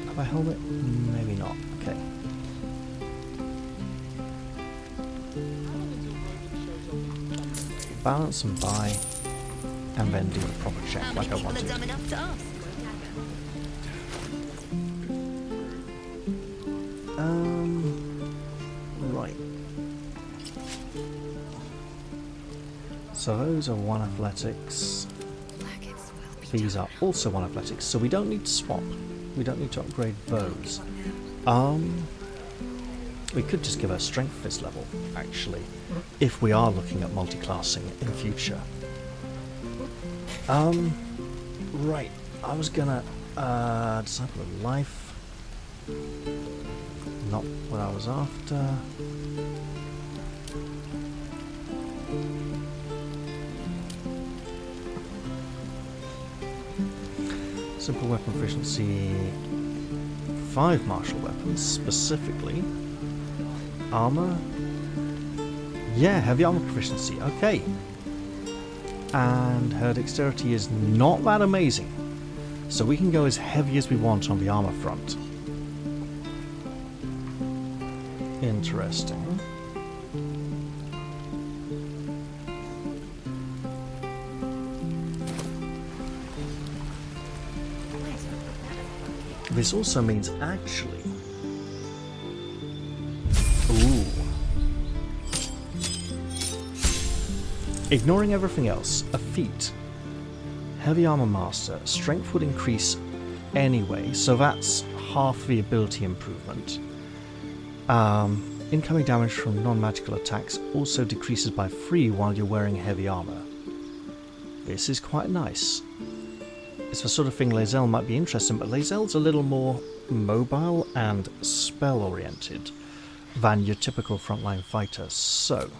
Speaker 1: Have a helmet? Maybe not. Okay. Balance and buy, and then do a proper check like I wanted. Right. So those are one athletics. These are also one athletics, so we don't need to swap. We don't need to upgrade those. We could just give her strength this level, actually, if we are looking at multi-classing in future. Right. I was gonna Disciple of Life. Not what I was after. Simple weapon proficiency. 5 martial weapons, specifically. Armor. Yeah, heavy armor proficiency. Okay. And her dexterity is not that amazing. So we can go as heavy as we want on the armor front. Interesting. This also means actually... Ooh. Ignoring everything else, a feat. Heavy Armor Master. Strength would increase anyway, so that's half the ability improvement. Incoming damage from non-magical attacks also decreases by 3 while you're wearing heavy armor. This is quite nice. it's the sort of thing Lae'zel might be interested in, but Lae'zel's a little more mobile and spell-oriented than your typical frontline fighter. So,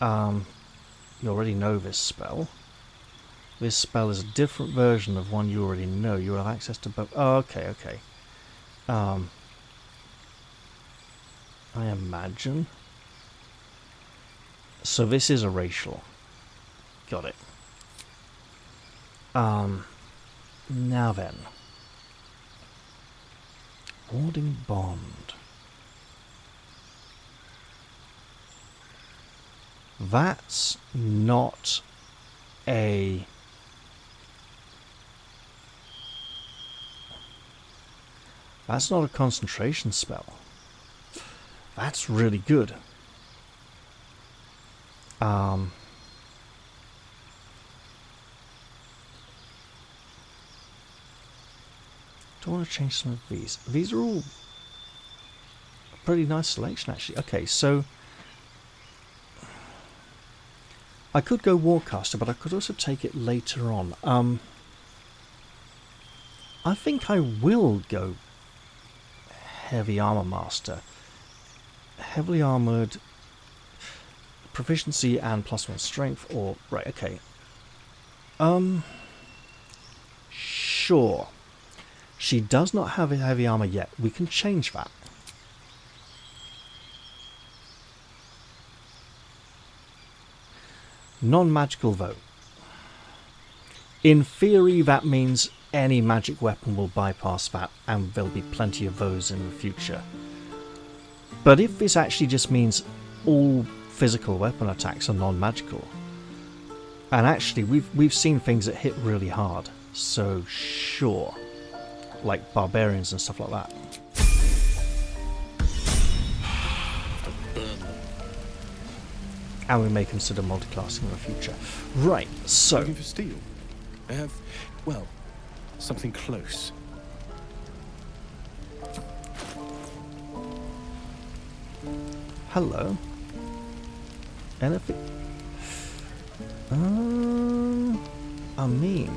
Speaker 1: you already know this spell. This spell is a different version of one you already know. You have access to both. Oh, okay, okay. I imagine. So this is a racial. Got it. Now then. Warding Bond. That's not a... That's not a concentration spell. That's really good. Do I want to change some of these? These are all a pretty nice selection, actually. Okay, so I could go Warcaster, but I could also take it later on. I think I will go Heavy Armor Master. Heavily armored, proficiency and +1 strength, or right, okay. Sure. She does not have a heavy armor yet. We can change that. Non-magical vote. In theory, that means any magic weapon will bypass that, and there'll be plenty of those in the future. But if this actually just means all physical weapon attacks are non-magical, and actually we've seen things that hit really hard, so sure, like barbarians and stuff like that. And we may consider multiclassing in the future. Right, so...
Speaker 3: Looking for steel? I have, well, something close.
Speaker 1: Hello. Anything? I mean...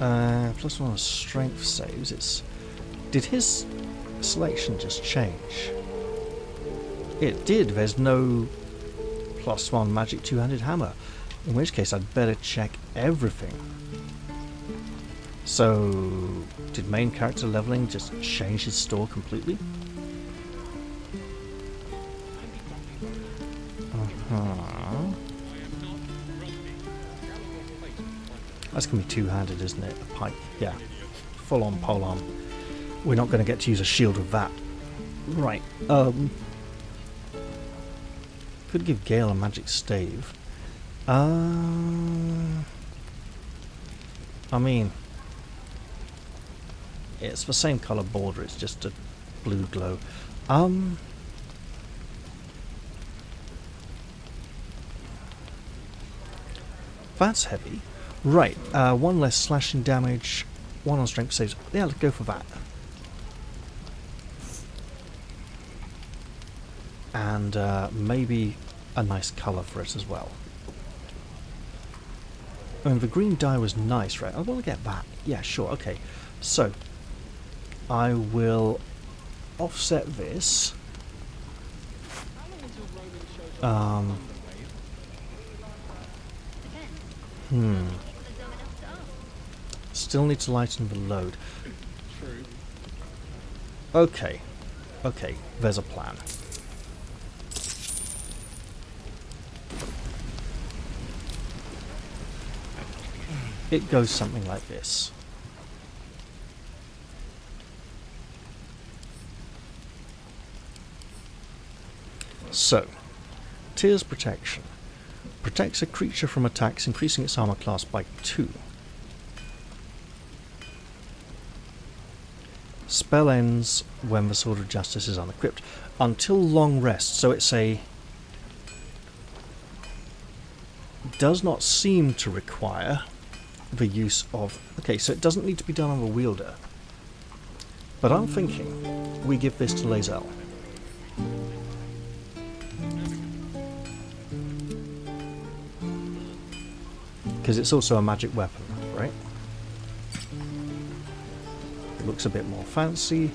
Speaker 1: +1 strength saves. It's... Did his selection just change? It did. There's no +1 magic two-handed hammer. In which case I'd better check everything. So, did main character leveling just change his store completely? That's going to be two-handed, isn't it? A pike, yeah. Full-on polearm. We're not going to get to use a shield with that. Right, could give Gale a magic stave. I mean... It's the same colour border, it's just a blue glow. That's heavy. Right, 1 less slashing damage, 1 on strength saves. Yeah, let's go for that. And maybe a nice colour for it as well. And the green dye was nice, right? I want to get that. Yeah, sure, okay. So, I will offset this. Still need to lighten the load. Okay. Okay, there's a plan. It goes something like this. So, Tear's Protection. Protects a creature from attacks, increasing its armor class by 2. Spell ends when the Sword of Justice is unequipped. Until long rest, so it's a... Does not seem to require the use of... Okay, so it doesn't need to be done on the wielder. But I'm thinking we give this to Lae'zel. Because it's also a magic weapon, right? It looks a bit more fancy.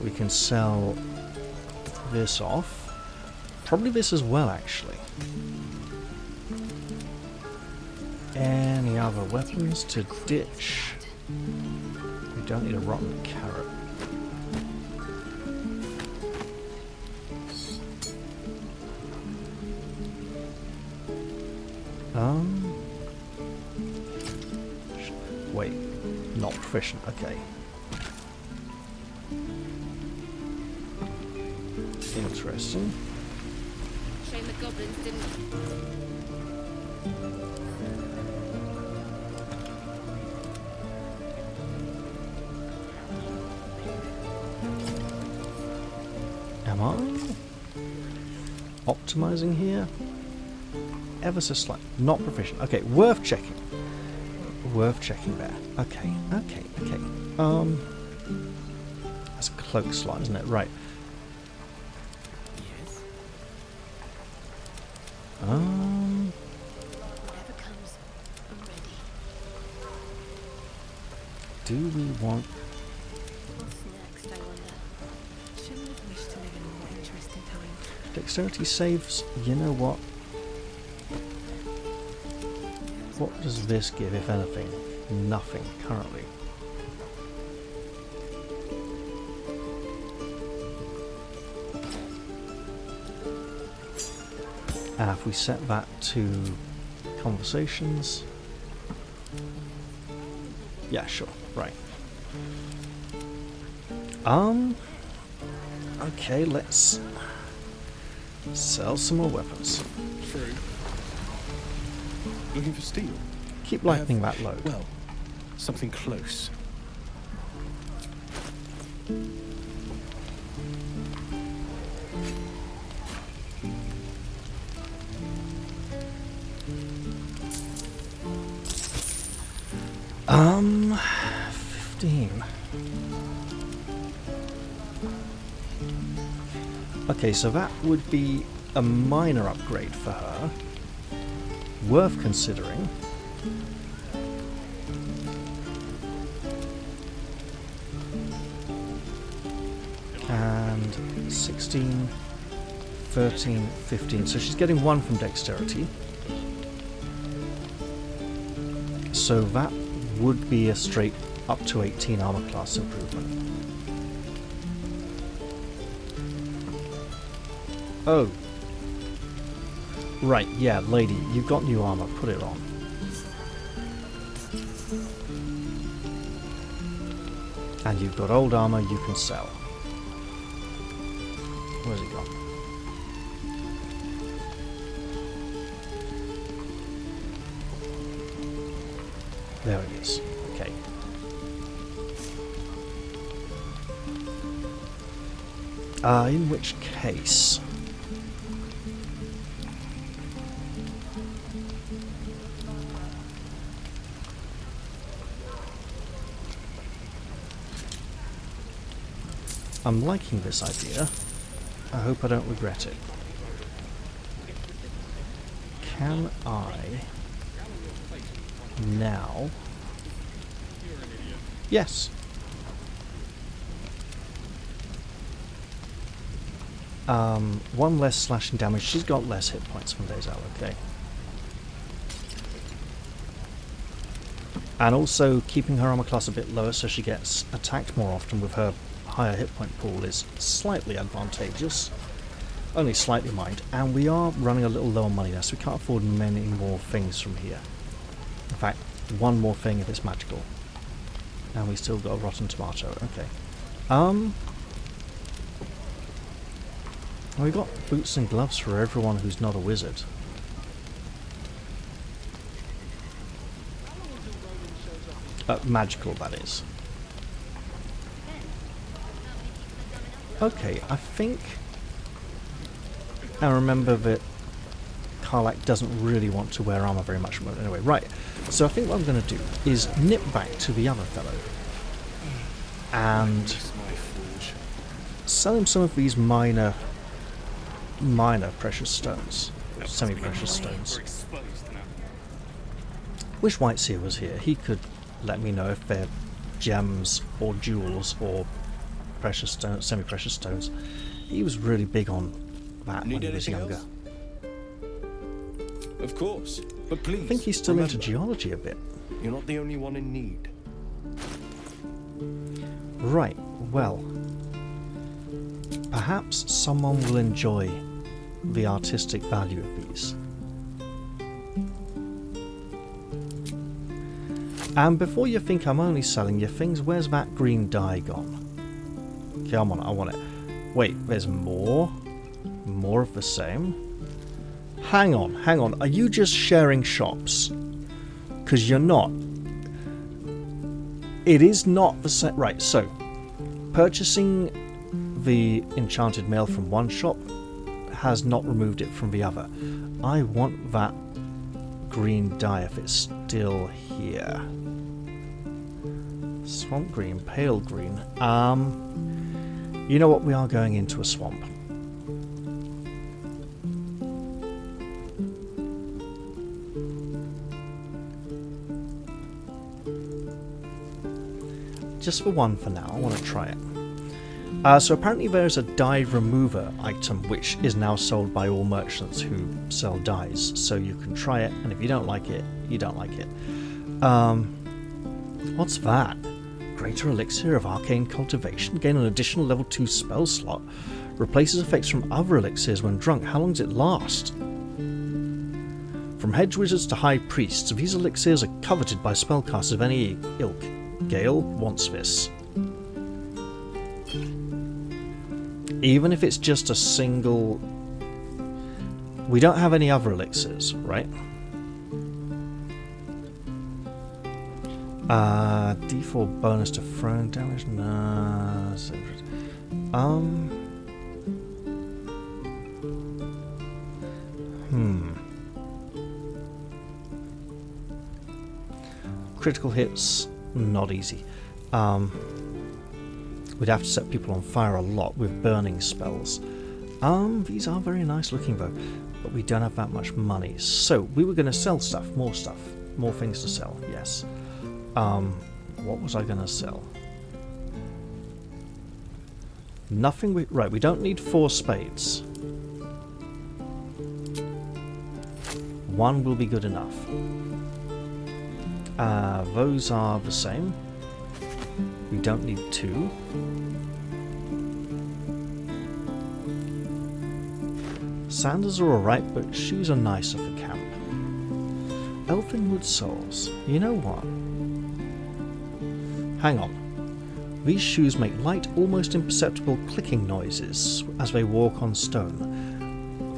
Speaker 1: We can sell this off. Probably this as well, actually. Any other weapons to ditch? We don't need a rotten carrot. Wait, not proficient, okay. Interesting.
Speaker 6: Shame the goblins didn't.
Speaker 1: Am I optimizing here? Ever so slight. Not proficient. Okay, worth checking. Worth checking there. Okay, okay, okay. That's a cloak slot, isn't it? Right.
Speaker 3: Yes.
Speaker 6: Whatever comes, I'm ready.
Speaker 1: Do we want...
Speaker 6: What's next, I wonder? Shouldn't have wished to live in a more interesting time.
Speaker 1: Dexterity saves? You know what? What does this give, if anything? Nothing, currently. And if we set that to conversations... Yeah, sure, right. Okay, let's sell some more weapons.
Speaker 3: True. Looking for steel?
Speaker 1: Keep lightening that load.
Speaker 3: Well, something close.
Speaker 1: Um, 15. Okay, so that would be a minor upgrade for her. Worth considering. And 16, 13, 15. So she's getting 1 from dexterity. So that would be a straight up to 18 armor class improvement. Oh. Right, yeah, lady, you've got new armor, put it on. And you've got old armor you can sell. Where's it gone? There it is. Okay. In which case... I'm liking this idea. I hope I don't regret it. Can I now... Yes. One less slashing damage. She's got less hit points from days out, okay. And also keeping her armor class a bit lower so she gets attacked more often with her higher hit point pool is slightly advantageous. Only slightly, mind. And we are running a little low on money now, so we can't afford many more things from here. In fact, one more thing if it's magical. And we still got a rotten tomato, okay. We got boots and gloves for everyone who's not a wizard. Magical, that is. Okay, I think I remember that Karlak doesn't really want to wear armor very much anyway. Right, so I think what I'm going to do is nip back to the other fellow and sell him some of these minor precious stones, semi-precious stones. Wish Whiteseer was here. He could let me know if they're gems or jewels or precious stones, semi-precious stones. He was really big on that when he was younger.
Speaker 3: Else? Of course, but please.
Speaker 1: I think he's still
Speaker 3: remember,
Speaker 1: into geology a bit.
Speaker 3: You're not the only one in need.
Speaker 1: Right, well, perhaps someone will enjoy the artistic value of these. And before you think I'm only selling you things, where's that green dye gone? Come on, I want it. Wait, there's more? More of the same? Hang on. Are you just sharing shops? Because you're not. It is not the same. Right, so purchasing the enchanted mail from one shop has not removed it from the other. I want that green dye if it's still here. Swamp green, pale green. You know what? We are going into a swamp. Just for one for now. I want to try it. So apparently there's a dye remover item which is now sold by all merchants who sell dyes. So you can try it, and if you don't like it, you don't like it. What's that? Greater Elixir of Arcane Cultivation. Gain an additional level 2 spell slot. Replaces effects from other elixirs when drunk. How long does it last? From hedge wizards to high priests, these elixirs are coveted by spellcasters of any ilk. Gale wants this. Even if it's just a single... We don't have any other elixirs, right? D4 bonus to throwing damage? Nah. Critical hits, not easy. We'd have to set people on fire a lot with burning spells. These are very nice looking though, but we don't have that much money. So we were going to sell stuff, more things to sell. Yes. What was I going to sell? Nothing. Right, we don't need 4 spades. 1 will be good enough. Those are the same. We don't need 2. Sandals are alright, but shoes are nicer for camp. Elfinwood soles. You know what? Hang on. These shoes make light, almost imperceptible clicking noises as they walk on stone.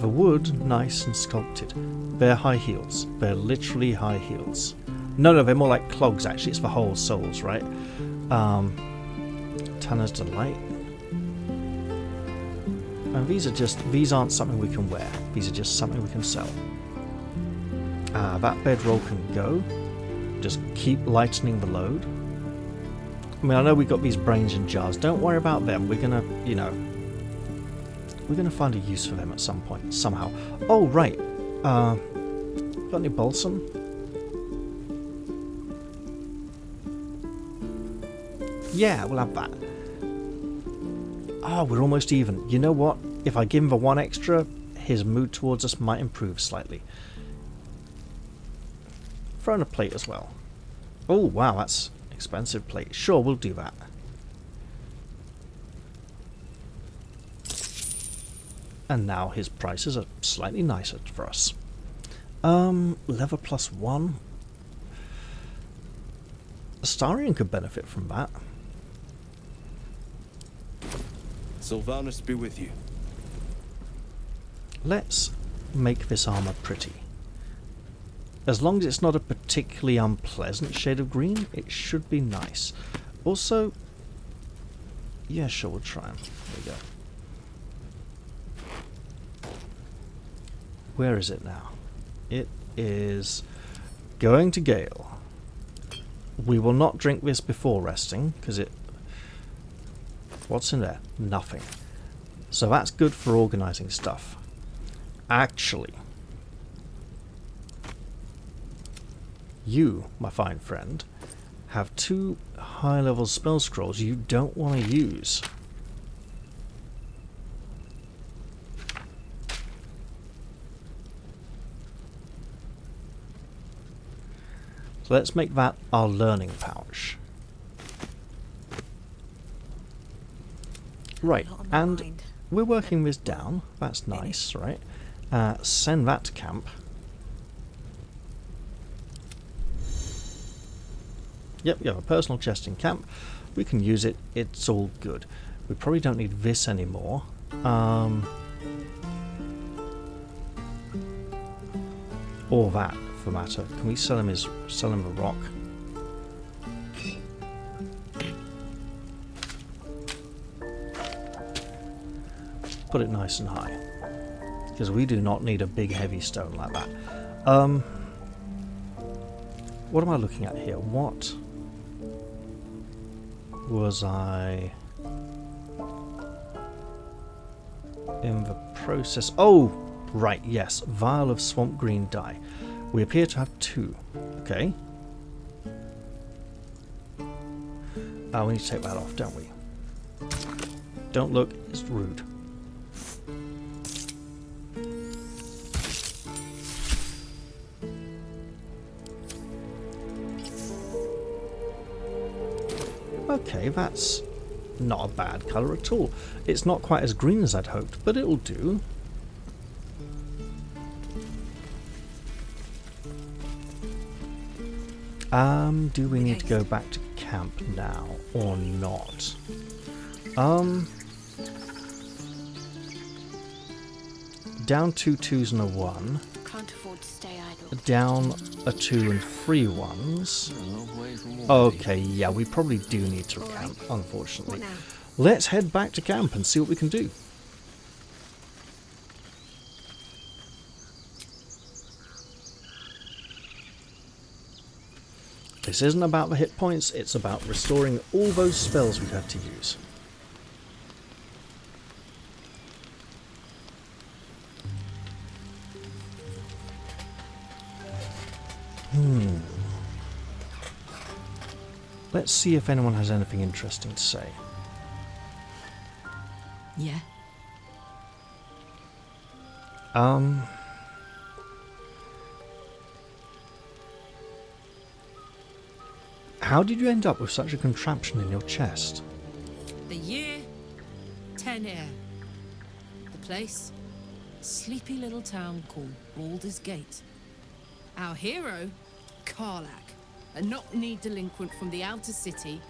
Speaker 1: The wood, nice and sculpted. They're high heels. They're literally high heels. No, they're more like clogs actually. It's the whole soles, right? Tanner's Delight. And these aren't something we can wear. These are just something we can sell. That bedroll can go. Just keep lightening the load. I mean, I know we've got these brains in jars. Don't worry about them. We're gonna, we're gonna find a use for them at some point, somehow. Oh, right. Got any balsam? Yeah, we'll have that. Oh, we're almost even. You know what? If I give him the 1 extra, his mood towards us might improve slightly. Throw in a plate as well. Oh, wow, that's expensive plate. Sure, we'll do that. And now his prices are slightly nicer for us. Lever +1. Astarion could benefit from that.
Speaker 3: Sylvanus be with you.
Speaker 1: Let's make this armor pretty. As long as it's not a particularly unpleasant shade of green, it should be nice. Also, yeah, sure, we'll try them. There we go. Where is it now? It is going to Gale. We will not drink this before resting, because it... What's in there? Nothing. So that's good for organising stuff. Actually... You, my fine friend, have 2 high-level spell scrolls you don't want to use. So let's make that our learning pouch. Right,
Speaker 6: Not on my
Speaker 1: and
Speaker 6: mind.
Speaker 1: we're working this down. That's nice, right? Send that to camp. Yep, you have a personal chest in camp. We can use it. It's all good. We probably don't need this anymore. Or that, for matter. Can we sell him a rock? Put it nice and high, because we do not need a big heavy stone like that. What am I looking at here? What was I in the process? Oh, right, yes, vial of swamp green dye. We appear to have 2. Okay. We need to take that off, don't we? Don't look, it's rude. Okay, that's not a bad colour at all. It's not quite as green as I'd hoped, but it'll do. Do we need to go back to camp now or not? Down 2 2s and a 1.
Speaker 6: Can't afford to stay idle.
Speaker 1: Down a 2 and 3 1s. Okay, yeah, we probably do need to camp, unfortunately.
Speaker 6: What now?
Speaker 1: Let's head back to camp and see what we can do. This isn't about the hit points, it's about restoring all those spells we've had to use. Let's see if anyone has anything interesting to say.
Speaker 2: Yeah.
Speaker 1: How did you end up with such a contraption in your chest?
Speaker 8: The year, 10 air. The place, sleepy little town called Baldur's Gate. Our hero, Karlak, a knock-kneed delinquent from the outer city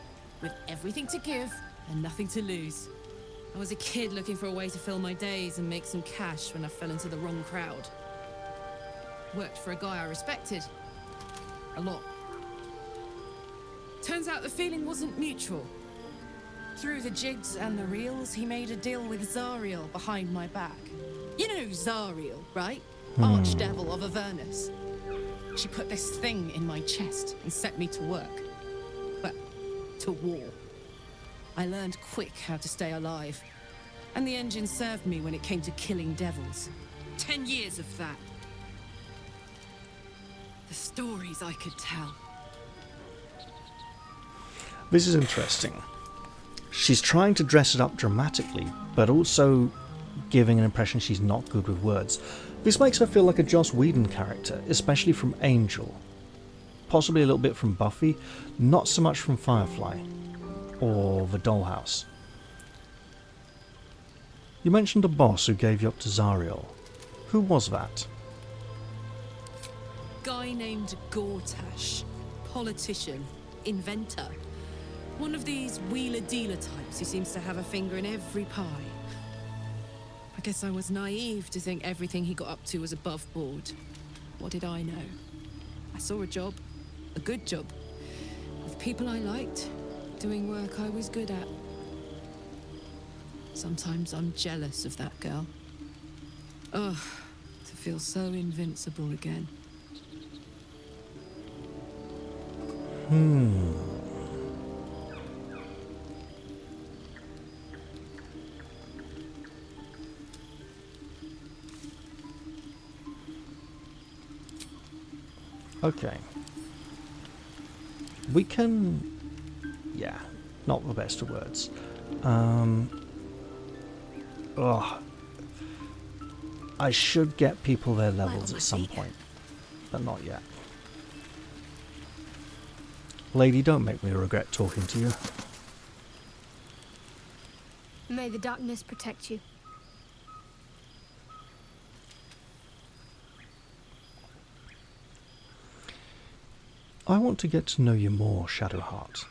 Speaker 8: with everything to give and nothing to lose. I was a kid looking for a way to fill my days and make some cash when I fell into the wrong crowd. Worked for a guy I respected. A lot. Turns out the feeling wasn't mutual. Through the jigs and the reels, he made a deal with Zariel behind my back. You know Zariel, right? Archdevil of Avernus. She put this thing in my chest and set me to work. Well, to war. I learned quick how to stay alive. And the engine served me when it came to killing devils. 10 years of that. The stories I could tell.
Speaker 1: This is interesting. She's trying to dress it up dramatically, but also giving an impression she's not good with words. This makes her feel like a Joss Whedon character, especially from Angel. Possibly a little bit from Buffy, not so much from Firefly. Or the Dollhouse. You mentioned a boss who gave you up to Zariel. Who was that?
Speaker 8: Guy named Gortash. Politician. Inventor. One of these wheeler-dealer types who seems to have a finger in every pie. I guess I was naive to think everything he got up to was above board. What did I know? I saw a job. A good job. With people I liked. Doing work I was good at. Sometimes I'm jealous of that girl. Ugh, to feel so invincible again.
Speaker 1: Okay. We can... Yeah, not the best of words. I should get people their levels at some point, but not yet. Lady, don't make me regret talking to you.
Speaker 6: May the darkness protect you.
Speaker 1: I want to get to know you more, Shadowheart.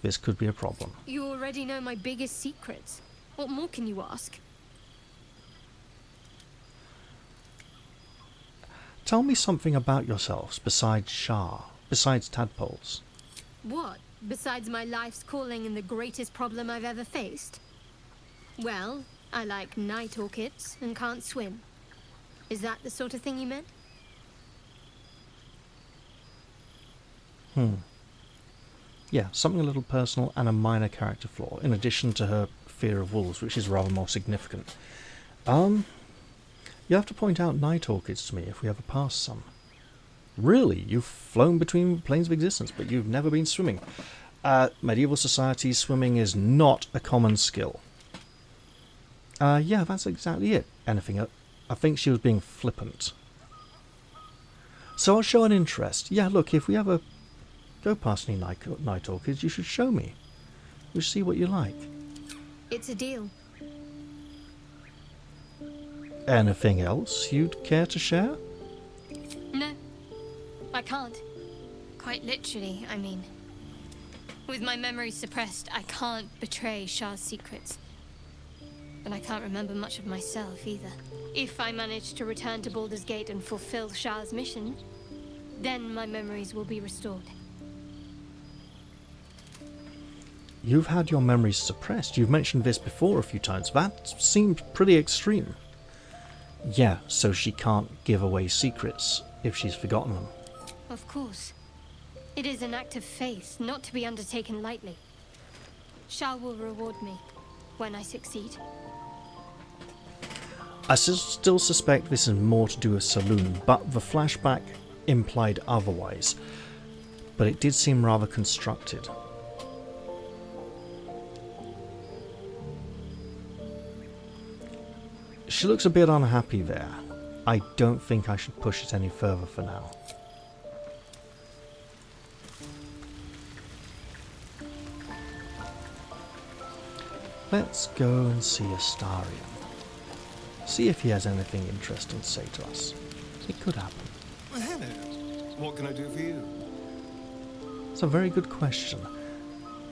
Speaker 1: This could be a problem.
Speaker 6: You already know my biggest secrets. What more can you ask?
Speaker 1: Tell me something about yourselves besides Shah, besides tadpoles.
Speaker 6: What? Besides my life's calling and the greatest problem I've ever faced? Well, I like night orchids and can't swim. Is that the sort of thing you meant?
Speaker 1: Yeah, something a little personal and a minor character flaw, in addition to her fear of wolves, which is rather more significant. You have to point out night orchids to me if we ever pass some. Really? You've flown between planes of existence, but you've never been swimming. Medieval society, swimming is not a common skill. Yeah, that's exactly it. Anything else? I think she was being flippant. So I'll show an interest. Yeah, look, if we ever go past any night orchids, you should show me. We'll see what you like.
Speaker 6: It's a deal.
Speaker 1: Anything else you'd care to share?
Speaker 6: No, I can't. Quite literally, I mean. With my memory suppressed, I can't betray Shah's secrets. And I can't remember much of myself either. If I manage to return to Baldur's Gate and fulfill Shah's mission, then my memories will be restored.
Speaker 1: You've had your memories suppressed. You've mentioned this before a few times. That seemed pretty extreme. Yeah, so she can't give away secrets if she's forgotten them.
Speaker 6: Of course. It is an act of faith, not to be undertaken lightly. Shah will reward me when I succeed.
Speaker 1: I still suspect this is more to do with Saloon, but the flashback implied otherwise. But it did seem rather constructed. She looks a bit unhappy there. I don't think I should push it any further for now. Let's go and see Astarion. See if he has anything interesting to say to us. It could happen.
Speaker 3: Hello. What can I do for you?
Speaker 1: It's a very good question.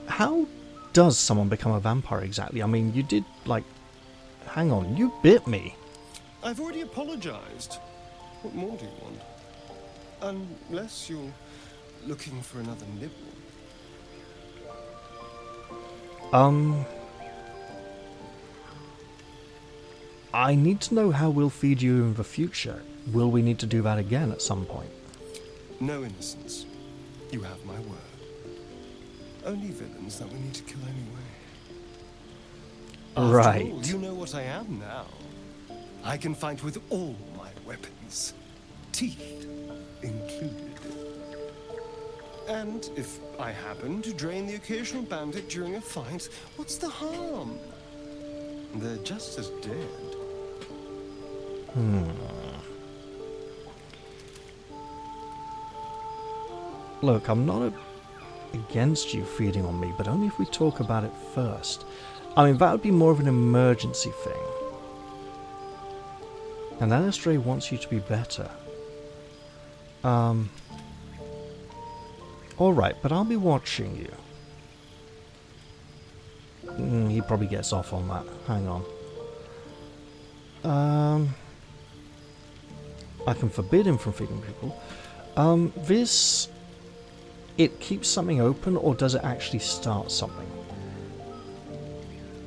Speaker 1: How does someone become a vampire exactly? I mean, you did, like... Hang on, you bit me.
Speaker 3: I've already apologized. What more do you want? Unless you're looking for another nibble.
Speaker 1: I need to know how we'll feed you in the future. Will we need to do that again at some point?
Speaker 3: No innocence. You have my word. Only villains that we need to kill anyway.
Speaker 1: Right.
Speaker 3: After all, you know what I am now. I can fight with all my weapons. Teeth included. And if I happen to drain the occasional bandit during a fight, what's the harm? They're just as dead.
Speaker 1: Look, I'm not against you feeding on me, but only if we talk about it first. I mean, that would be more of an emergency thing. And Anastray wants you to be better. Alright, but I'll be watching you. He probably gets off on that. Hang on. I can forbid him from feeding people. This... It keeps something open, or does it actually start something?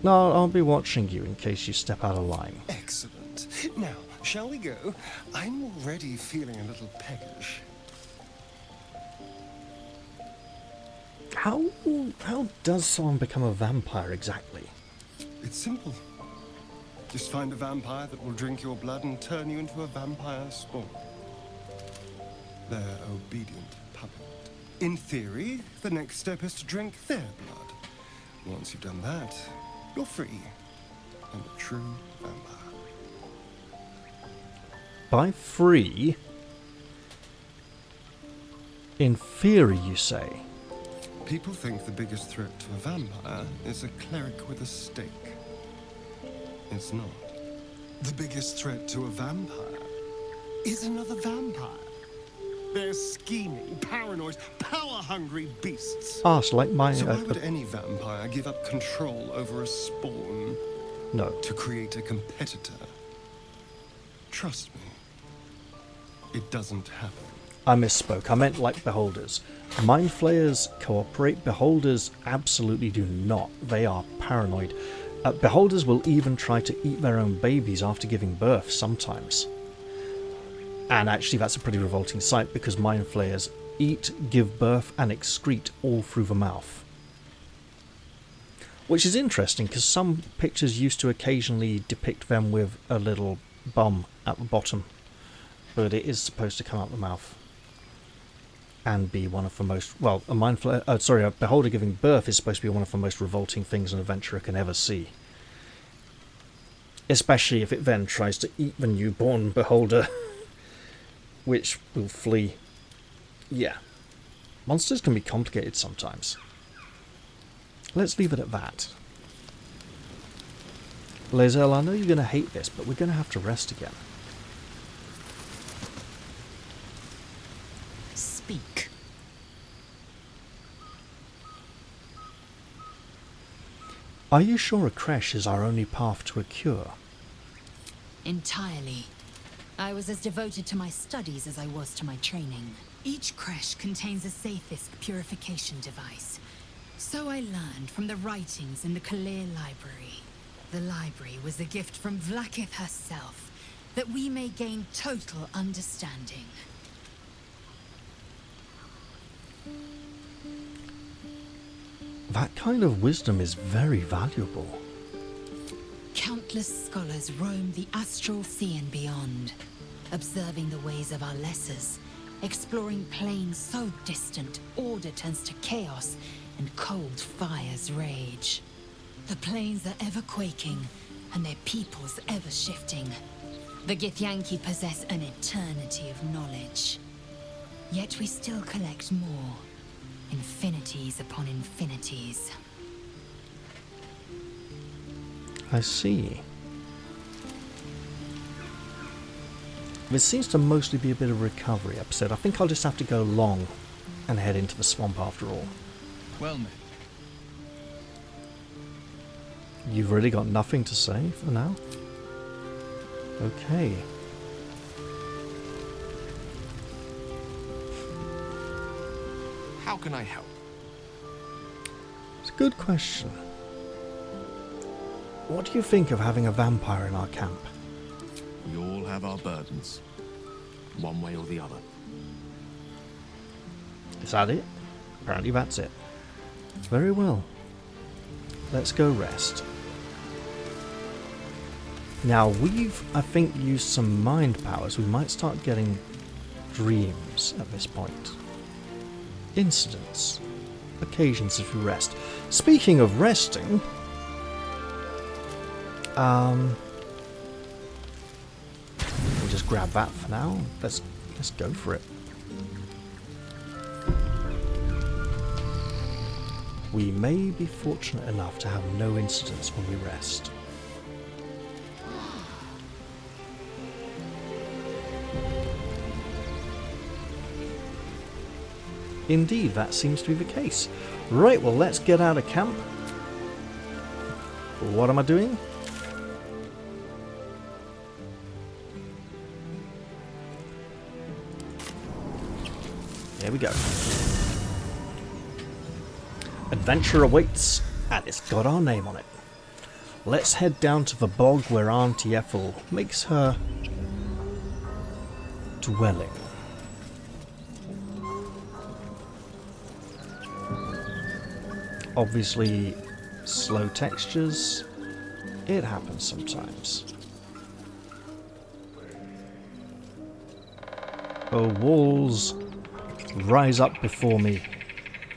Speaker 1: No, I'll be watching you in case you step out of line.
Speaker 3: Excellent. Now, shall we go? I'm already feeling a little peckish.
Speaker 1: How does someone become a vampire exactly?
Speaker 3: It's simple. Just find a vampire that will drink your blood and turn you into a vampire spawn. Their obedient puppet.
Speaker 9: In theory, the next step is to drink their blood. Once you've done that, you're free. And a true vampire.
Speaker 1: By free? In theory, you say?
Speaker 9: People think the biggest threat to a vampire is a cleric with a stake. It's not. The biggest threat to a vampire is another vampire. They're scheming, paranoid, power-hungry beasts.
Speaker 1: Ask like my...
Speaker 9: So why would any vampire give up control over a spawn?
Speaker 1: No.
Speaker 9: To create a competitor? Trust me, it doesn't happen.
Speaker 1: I misspoke. I meant like beholders. Mind flayers cooperate. Beholders absolutely do not. They are paranoid. Beholders will even try to eat their own babies after giving birth sometimes. And actually that's a pretty revolting sight because mind flayers eat, give birth and excrete all through the mouth. Which is interesting because some pictures used to occasionally depict them with a little bum at the bottom. But it is supposed to come out the mouth. And be one of the most... Well, a beholder giving birth is supposed to be one of the most revolting things an adventurer can ever see. Especially if it then tries to eat the newborn beholder. Which will flee. Yeah. Monsters can be complicated sometimes. Let's leave it at that. Lae'zel, I know you're going to hate this, but we're going to have to rest again.
Speaker 2: Speak.
Speaker 1: Are you sure a creche is our only path to a cure?
Speaker 10: Entirely. I was as devoted to my studies as I was to my training. Each creche contains a Safist purification device. So I learned from the writings in the Kalir library. The library was a gift from Vlaakith herself, that we may gain total understanding.
Speaker 1: That kind of wisdom is very valuable.
Speaker 10: Countless scholars roam the astral sea and beyond, observing the ways of our lessers, exploring planes so distant order turns to chaos and cold fires rage. The planes are ever quaking, and their peoples ever shifting. The Githyanki possess an eternity of knowledge. Yet we still collect more. Infinities upon infinities.
Speaker 1: I see. This seems to mostly be a bit of a recovery episode. I think I'll just have to go long and head into the swamp after all.
Speaker 7: Well met.
Speaker 1: You've really got nothing to say for now? Okay.
Speaker 11: How can I help?
Speaker 1: It's a good question. What do you think of having a vampire in our camp?
Speaker 11: We all have our burdens, one way or the other.
Speaker 1: Is that it? Apparently that's it. Very well. Let's go rest. Now we've, I think, used some mind powers. We might start getting dreams at this point. Incidents. Occasions if we rest. Speaking of resting... we'll just grab that for now. Let's go for it. We may be fortunate enough to have no incidents when we rest. Indeed, that seems to be the case. Right, well, let's get out of camp. What am I doing? There we go. Adventure awaits, and it's got our name on it. Let's head down to the bog where Aunty Ethel makes her dwelling. Obviously, slow textures. It happens sometimes. Oh, walls. rise up before me.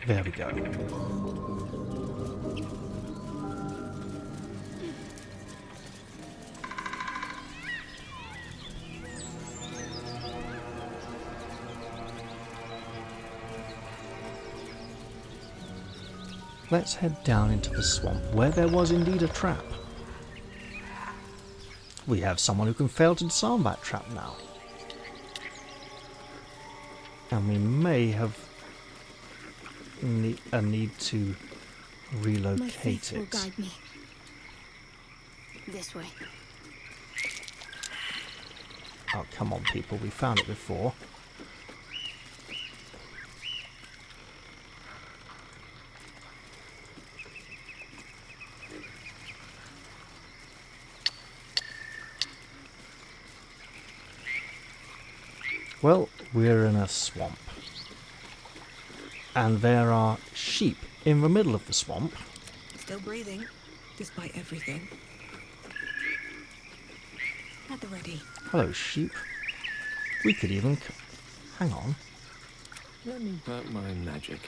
Speaker 1: There we go. Let's head down into the swamp, where there was indeed a trap. We have someone who can fail to disarm that trap now. And we may have a need to relocate
Speaker 6: My faith will
Speaker 1: it.
Speaker 6: guide me. This way.
Speaker 1: Oh, come on, people. We found it before. Well, we're in a swamp. And there are sheep in the middle of the swamp.
Speaker 12: Still breathing, despite everything. At the ready.
Speaker 1: Hello, sheep. We could even... hang on.
Speaker 11: Let me work my magic.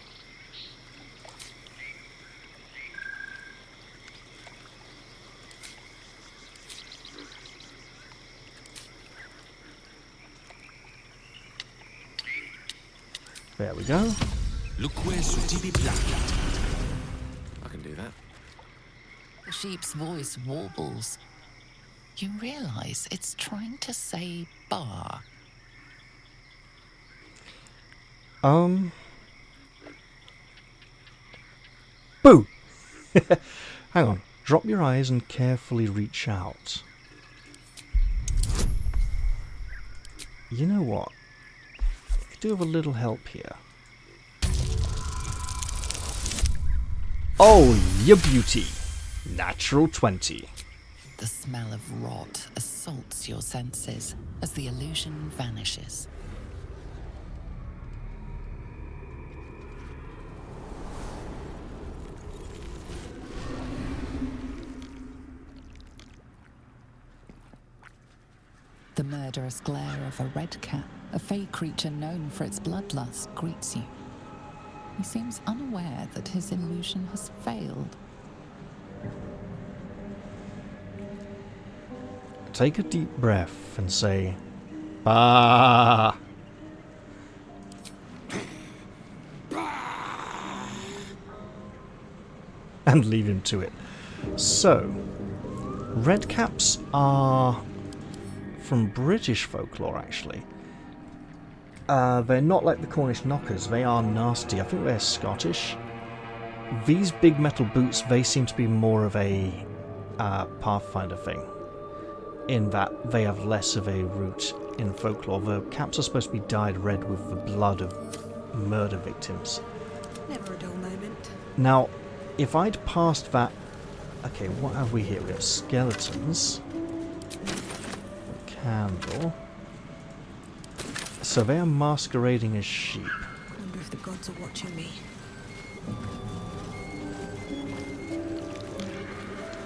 Speaker 1: There we go.
Speaker 11: I can do that.
Speaker 2: The sheep's voice warbles. You realize it's trying to say bar.
Speaker 1: Boo! Hang on. Drop your eyes and carefully reach out. You know what? I could do with a little help here. Oh, you beauty! Natural 20.
Speaker 2: The smell of rot assaults your senses as the illusion vanishes. The murderous glare of a red cat, a fey creature known for its bloodlust, greets you. He seems unaware that his illusion has failed.
Speaker 1: Take a deep breath and say, "Bah!" and leave him to it. So, redcaps are from British folklore, actually. They're not like the Cornish knockers. They are nasty. I think they're Scottish. These big metal boots, they seem to be more of a Pathfinder thing, in that they have less of a root in folklore. The caps are supposed to be dyed red with the blood of murder victims.
Speaker 12: Never a dull moment.
Speaker 1: Now, if I'd passed that... Okay, what have we here? We have skeletons. A candle. So they are masquerading as sheep.
Speaker 12: Wonder if the gods are watching me.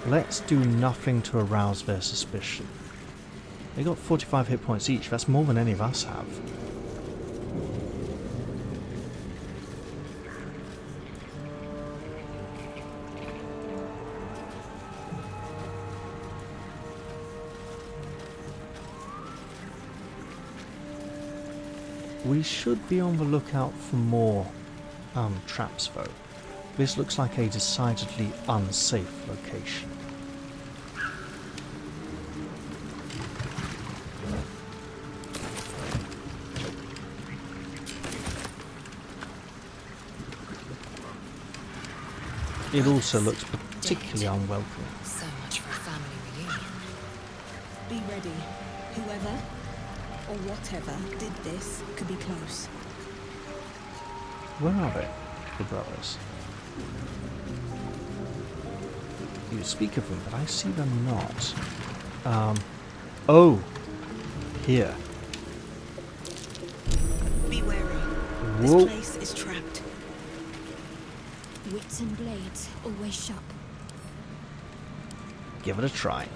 Speaker 1: Let's do nothing to arouse their suspicion. They got 45 hit points each. That's more than any of us have. We should be on the lookout for more traps, though. This looks like a decidedly unsafe location. It also looks particularly unwelcome.
Speaker 2: So much for a family reunion.
Speaker 12: Be ready. Whoever or whatever did this could be close.
Speaker 1: Where are they, the brothers? You speak of them, but I see them not. Oh! Here.
Speaker 12: Be wary.
Speaker 1: Whoa.
Speaker 12: This place is trapped.
Speaker 6: Wits and blades, always sharp.
Speaker 1: Give it a try.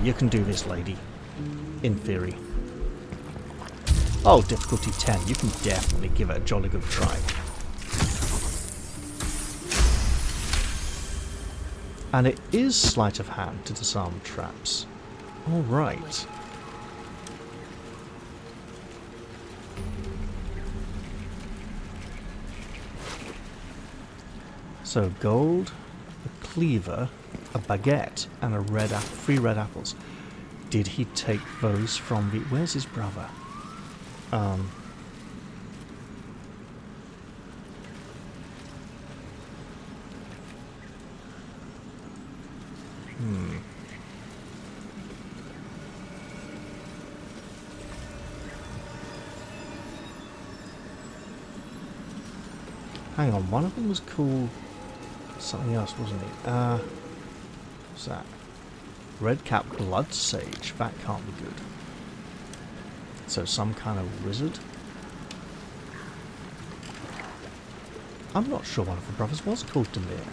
Speaker 1: You can do this, lady. In theory. Oh, difficulty 10. You can definitely give it a jolly good try. And it is sleight of hand to disarm traps. Alright. So gold, a cleaver, a baguette, and a 3 red apples. Did he take those from the... Where's his brother? Hang on, one of them was called something else, wasn't he? What's that? Red Cap Blood Sage. That can't be good. So some kind of wizard? I'm not sure one of the brothers was called Demir.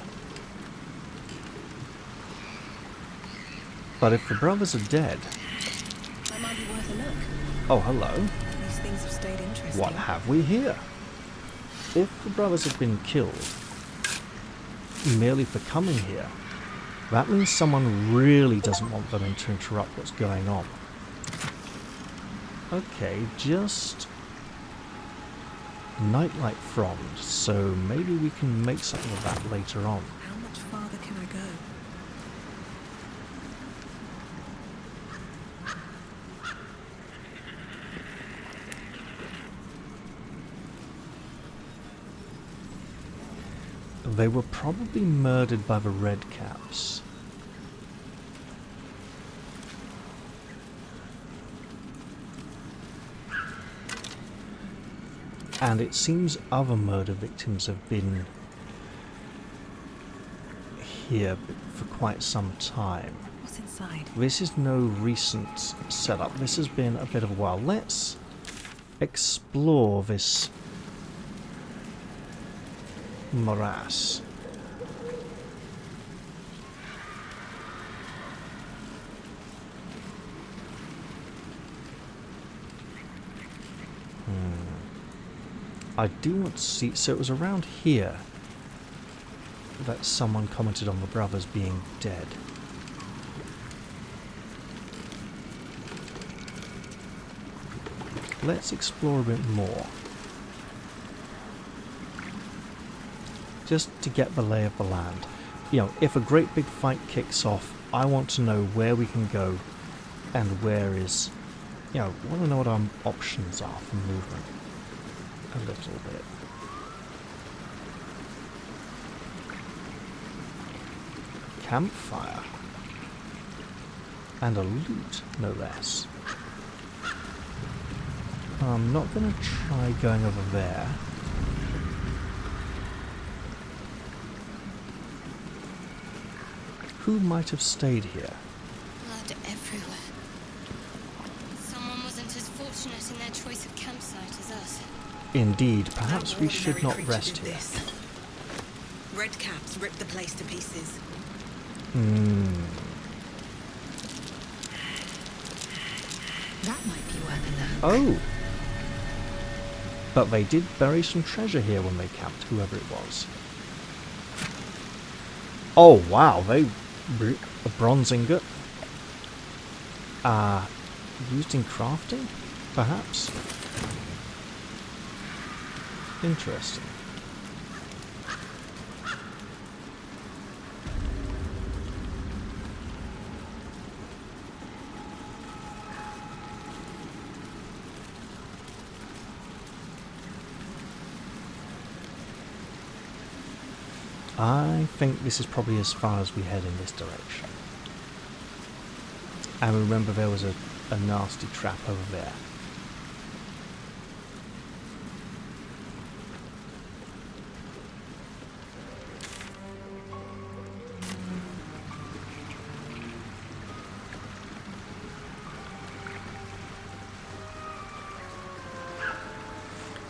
Speaker 1: But if the brothers are dead...
Speaker 12: That might be worth a look.
Speaker 1: Oh, hello.
Speaker 12: These things have stayed interesting.
Speaker 1: What have we here? If the brothers have been killed merely for coming here, that means someone really doesn't want them to interrupt what's going on. Okay, just nightlight frond, so maybe we can make something of that later on.
Speaker 12: How much farther can I go?
Speaker 1: They were probably murdered by the Red Caps. And it seems other murder victims have been here for quite some time.
Speaker 12: What's inside?
Speaker 1: This is no recent setup. This has been a bit of a while. Let's explore this morass. I do want to see... So it was around here that someone commented on the brothers being dead. Let's explore a bit more. Just to get the lay of the land. You know, if a great big fight kicks off, I want to know where we can go and where is... You know, I want to know what our options are for movement. A little bit. Campfire. And a loot, no less. I'm not going to try going over there. Who might have stayed here?
Speaker 6: Blood everywhere. Someone wasn't as fortunate in their choice of campsite as us.
Speaker 1: Indeed, perhaps we should not
Speaker 12: creature
Speaker 1: rest
Speaker 12: did
Speaker 1: here.
Speaker 12: this. Red Caps ripped the place to pieces.
Speaker 10: That might be worth a look.
Speaker 1: Oh! But they did bury some treasure here when they camped, whoever it was. Oh, wow, a bronze ingot. Used in crafting, perhaps? Interesting. I think this is probably as far as we head in this direction. And remember there was a nasty trap over there.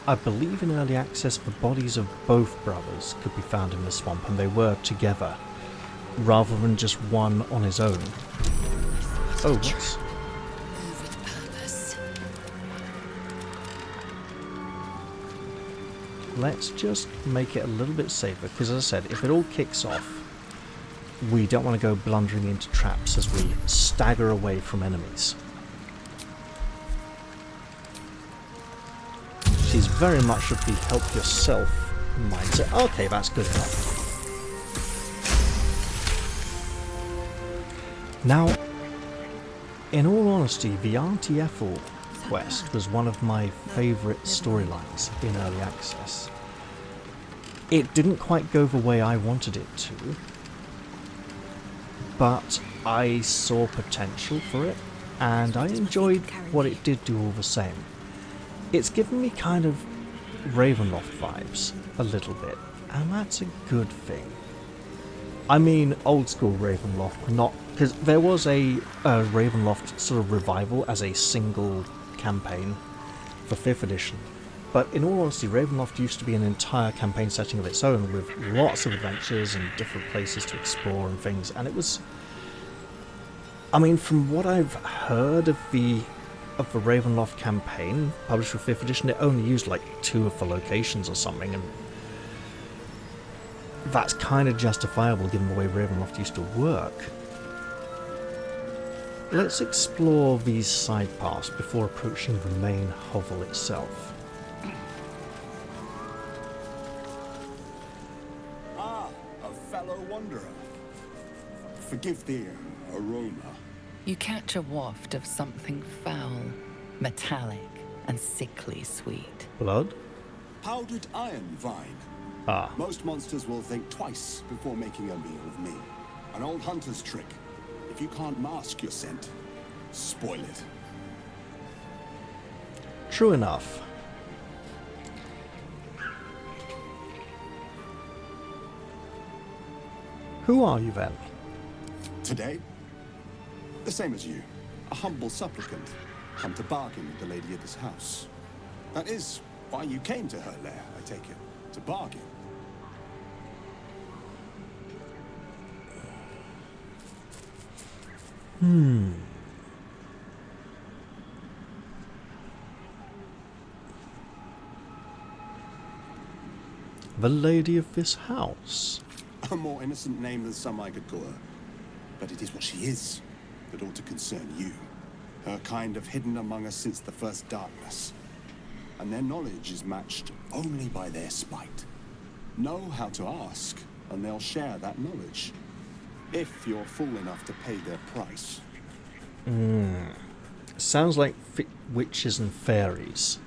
Speaker 1: I believe in early access the bodies of both brothers could be found in the swamp, and they were together, rather than just one on his own. Oh, what's... let's just make it a little bit safer, because as I said, if it all kicks off, we don't want to go blundering into traps as we stagger away from enemies. She's very much of the help yourself mindset. Okay, that's good enough. Now, in all honesty, the Aunty Ethel quest was one of my favourite storylines in Early Access. It didn't quite go the way I wanted it to, but I saw potential for it, and I enjoyed what it did do all the same. It's given me kind of Ravenloft vibes, a little bit, and that's a good thing. I mean old school Ravenloft, not... because there was a Ravenloft sort of revival as a single campaign for 5th edition, but in all honesty, Ravenloft used to be an entire campaign setting of its own with lots of adventures and different places to explore and things, and it was... I mean, from what I've heard of the Ravenloft campaign, published for 5th edition, it only used like 2 of the locations or something, and that's kind of justifiable given the way Ravenloft used to work. Let's explore these side paths before approaching the main hovel itself.
Speaker 13: Ah, a fellow wanderer. Forgive the aroma.
Speaker 2: You catch a waft of something foul, metallic, and sickly sweet.
Speaker 1: Blood?
Speaker 13: Powdered iron vine.
Speaker 1: Ah.
Speaker 13: Most monsters will think twice before making a meal of me. An old hunter's trick. If you can't mask your scent, spoil it.
Speaker 1: True enough. Who are you then?
Speaker 13: Today, the same as you. A humble supplicant, come to bargain with the lady of this house. That is why you came to her lair, I take it. To bargain.
Speaker 1: The lady of this house.
Speaker 13: A more innocent name than some I could call her. But it is what she is that ought to concern you. Her kind have hidden among us since the first darkness. And their knowledge is matched only by their spite. Know how to ask, and they'll share that knowledge. If you're fool enough to pay their price.
Speaker 1: Sounds like witches and fairies.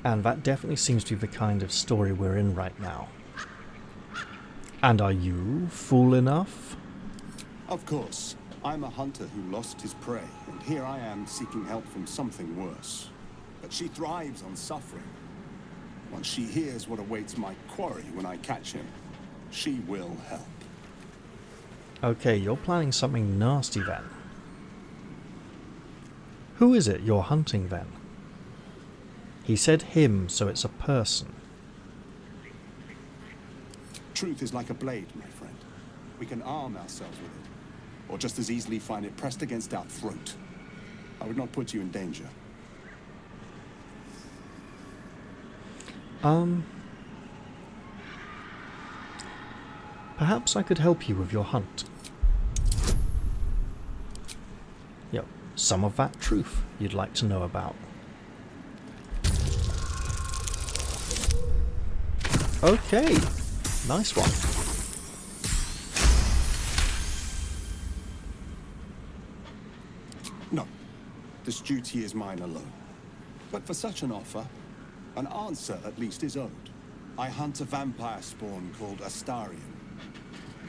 Speaker 1: And that definitely seems to be the kind of story we're in right now. And are you fool enough?
Speaker 13: Of course. I'm a hunter who lost his prey, and here I am seeking help from something worse. But she thrives on suffering. Once she hears what awaits my quarry when I catch him, she will help.
Speaker 1: Okay, you're planning something nasty then. Who is it you're hunting then? He said him, so it's a person.
Speaker 13: Truth is like a blade, my friend. We can arm ourselves with it, or just as easily find it pressed against our throat. I would not put you in danger.
Speaker 1: Perhaps I could help you with your hunt. Yep, some of that truth you'd like to know about. Okay, nice one.
Speaker 13: No, this duty is mine alone. But for such an offer, an answer at least is owed. I hunt a vampire spawn called Astarion.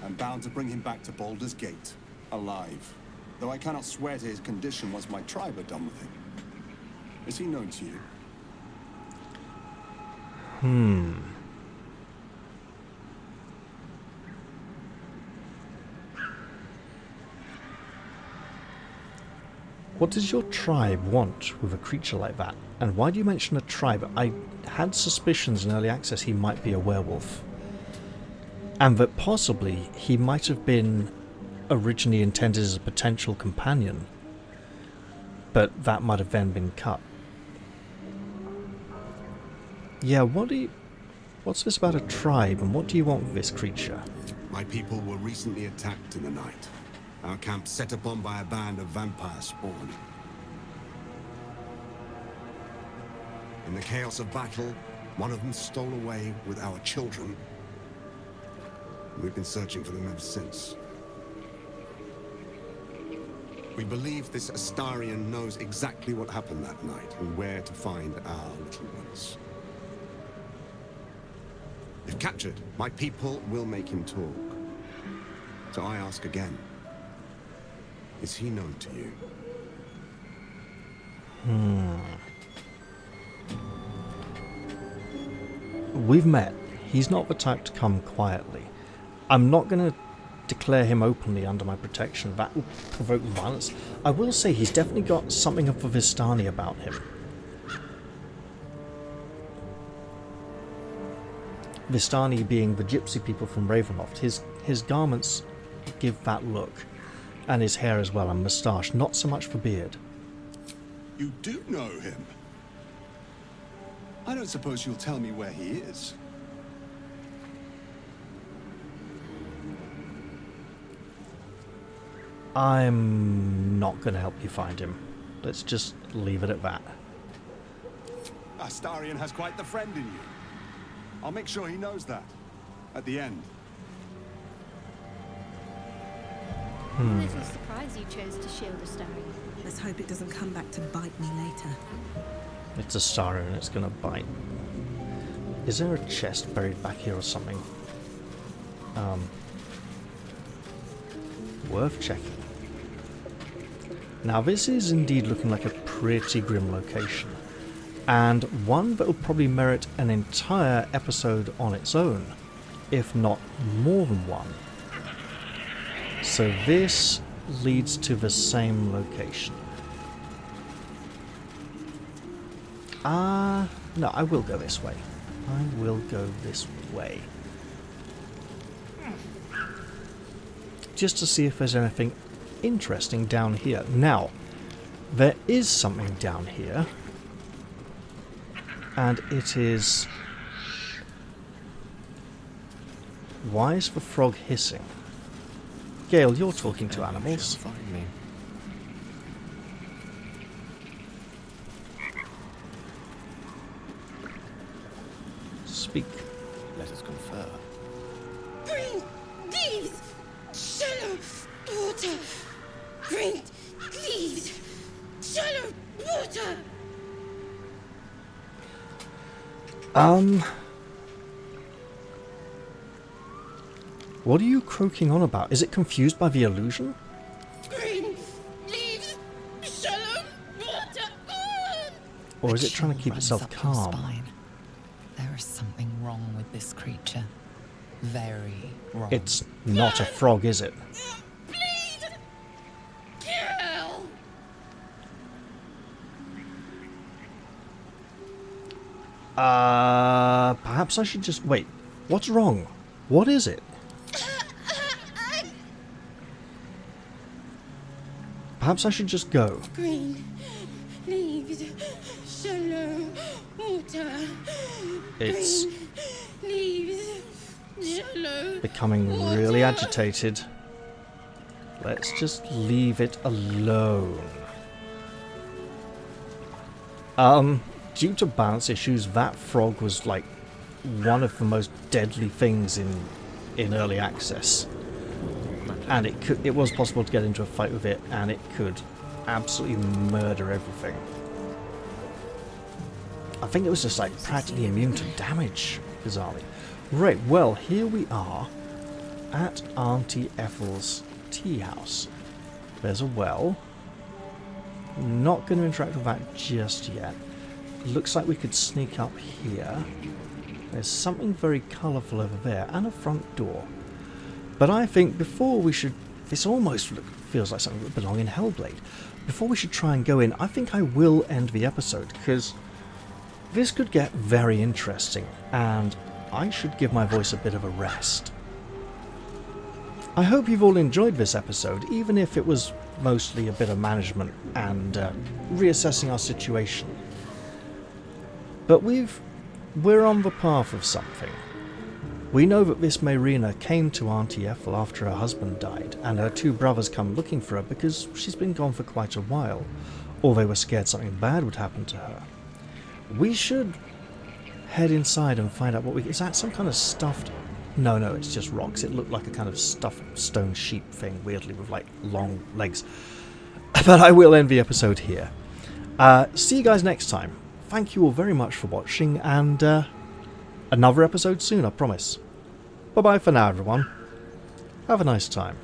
Speaker 13: I'm bound to bring him back to Baldur's Gate, alive. Though I cannot swear to his condition once my tribe are done with him. Is he known to you?
Speaker 1: What does your tribe want with a creature like that? And why do you mention a tribe? I had suspicions in early access he might be a werewolf. And that possibly he might have been originally intended as a potential companion. But that might have then been cut. Yeah, what's this about a tribe, and what do you want with this creature?
Speaker 13: My people were recently attacked in the night. Our camp set upon by a band of vampire spawn. In the chaos of battle, one of them stole away with our children. We've been searching for them ever since. We believe this Astarion knows exactly what happened that night and where to find our little ones. If captured, my people will make him talk. So I ask again, is he known to you?
Speaker 1: We've met. He's not the type to come quietly. I'm not going to declare him openly under my protection. That will provoke violence. I will say he's definitely got something of a Vistani about him. Vistani being the gypsy people from Ravenloft. His garments give that look. And his hair as well, and moustache. Not so much for beard.
Speaker 13: You do know him? I don't suppose you'll tell me where he is.
Speaker 1: I'm not going to help you find him. Let's just leave it at that.
Speaker 13: Astarion has quite the friend in you. I'll make sure he knows that. At the end.
Speaker 6: I'm a little surprised you chose to shield Astarion.
Speaker 12: Let's hope it doesn't come back to bite me later.
Speaker 1: It's a star and it's gonna bite. Is there a chest buried back here or something? Worth checking. Now this is indeed looking like a pretty grim location. And one that will probably merit an entire episode on its own, if not more than one. So this leads to the same location. No, I will go this way. I will go this way. Just to see if there's anything interesting down here. Now, there is something down here. And it is... Why is the frog hissing? Gale, you're talking to animals.
Speaker 9: Find me.
Speaker 1: Speak.
Speaker 9: Let us confer.
Speaker 14: Bring leaves, shallow water. Bring leaves, shallow water.
Speaker 1: What are you croaking on about? Is it confused by the illusion?
Speaker 14: Bring leaves, shallow water.
Speaker 1: Or is it trying to keep itself calm?
Speaker 2: There is something wrong with this creature. Very wrong.
Speaker 1: It's not a frog, is it?
Speaker 14: Bleed. Kill.
Speaker 1: Perhaps I should just... Wait, what's wrong? What is it? Perhaps I should just go.
Speaker 14: Green leaves, shallow water.
Speaker 1: It's
Speaker 14: Green leaves, shallow
Speaker 1: becoming really agitated. Let's just leave it alone. Due to balance issues, that frog was like one of the most deadly things in early access. And it was possible to get into a fight with it, and it could absolutely murder everything. I think it was just like practically immune to damage, bizarrely. Right, well, here we are at Aunty Ethel's tea house. There's a well. Not going to interact with that just yet. Looks like we could sneak up here. There's something very colourful over there, and a front door. But I think before we should... This almost feels like something that would belong in Hellblade. Before we should try and go in, I think I will end the episode, because this could get very interesting, and I should give my voice a bit of a rest. I hope you've all enjoyed this episode, even if it was mostly a bit of management and reassessing our situation. But we've we're on the path of something. We know that this Marina came to Aunty Ethel after her husband died, and her 2 brothers come looking for her because she's been gone for quite a while, or they were scared something bad would happen to her. We should head inside and find out what we... Is that some kind of stuffed... No, it's just rocks. It looked like a kind of stuffed stone sheep thing, weirdly, with, like, long legs. But I will end the episode here. See you guys next time. Thank you all very much for watching, and another episode soon, I promise. Bye-bye for now, everyone. Have a nice time.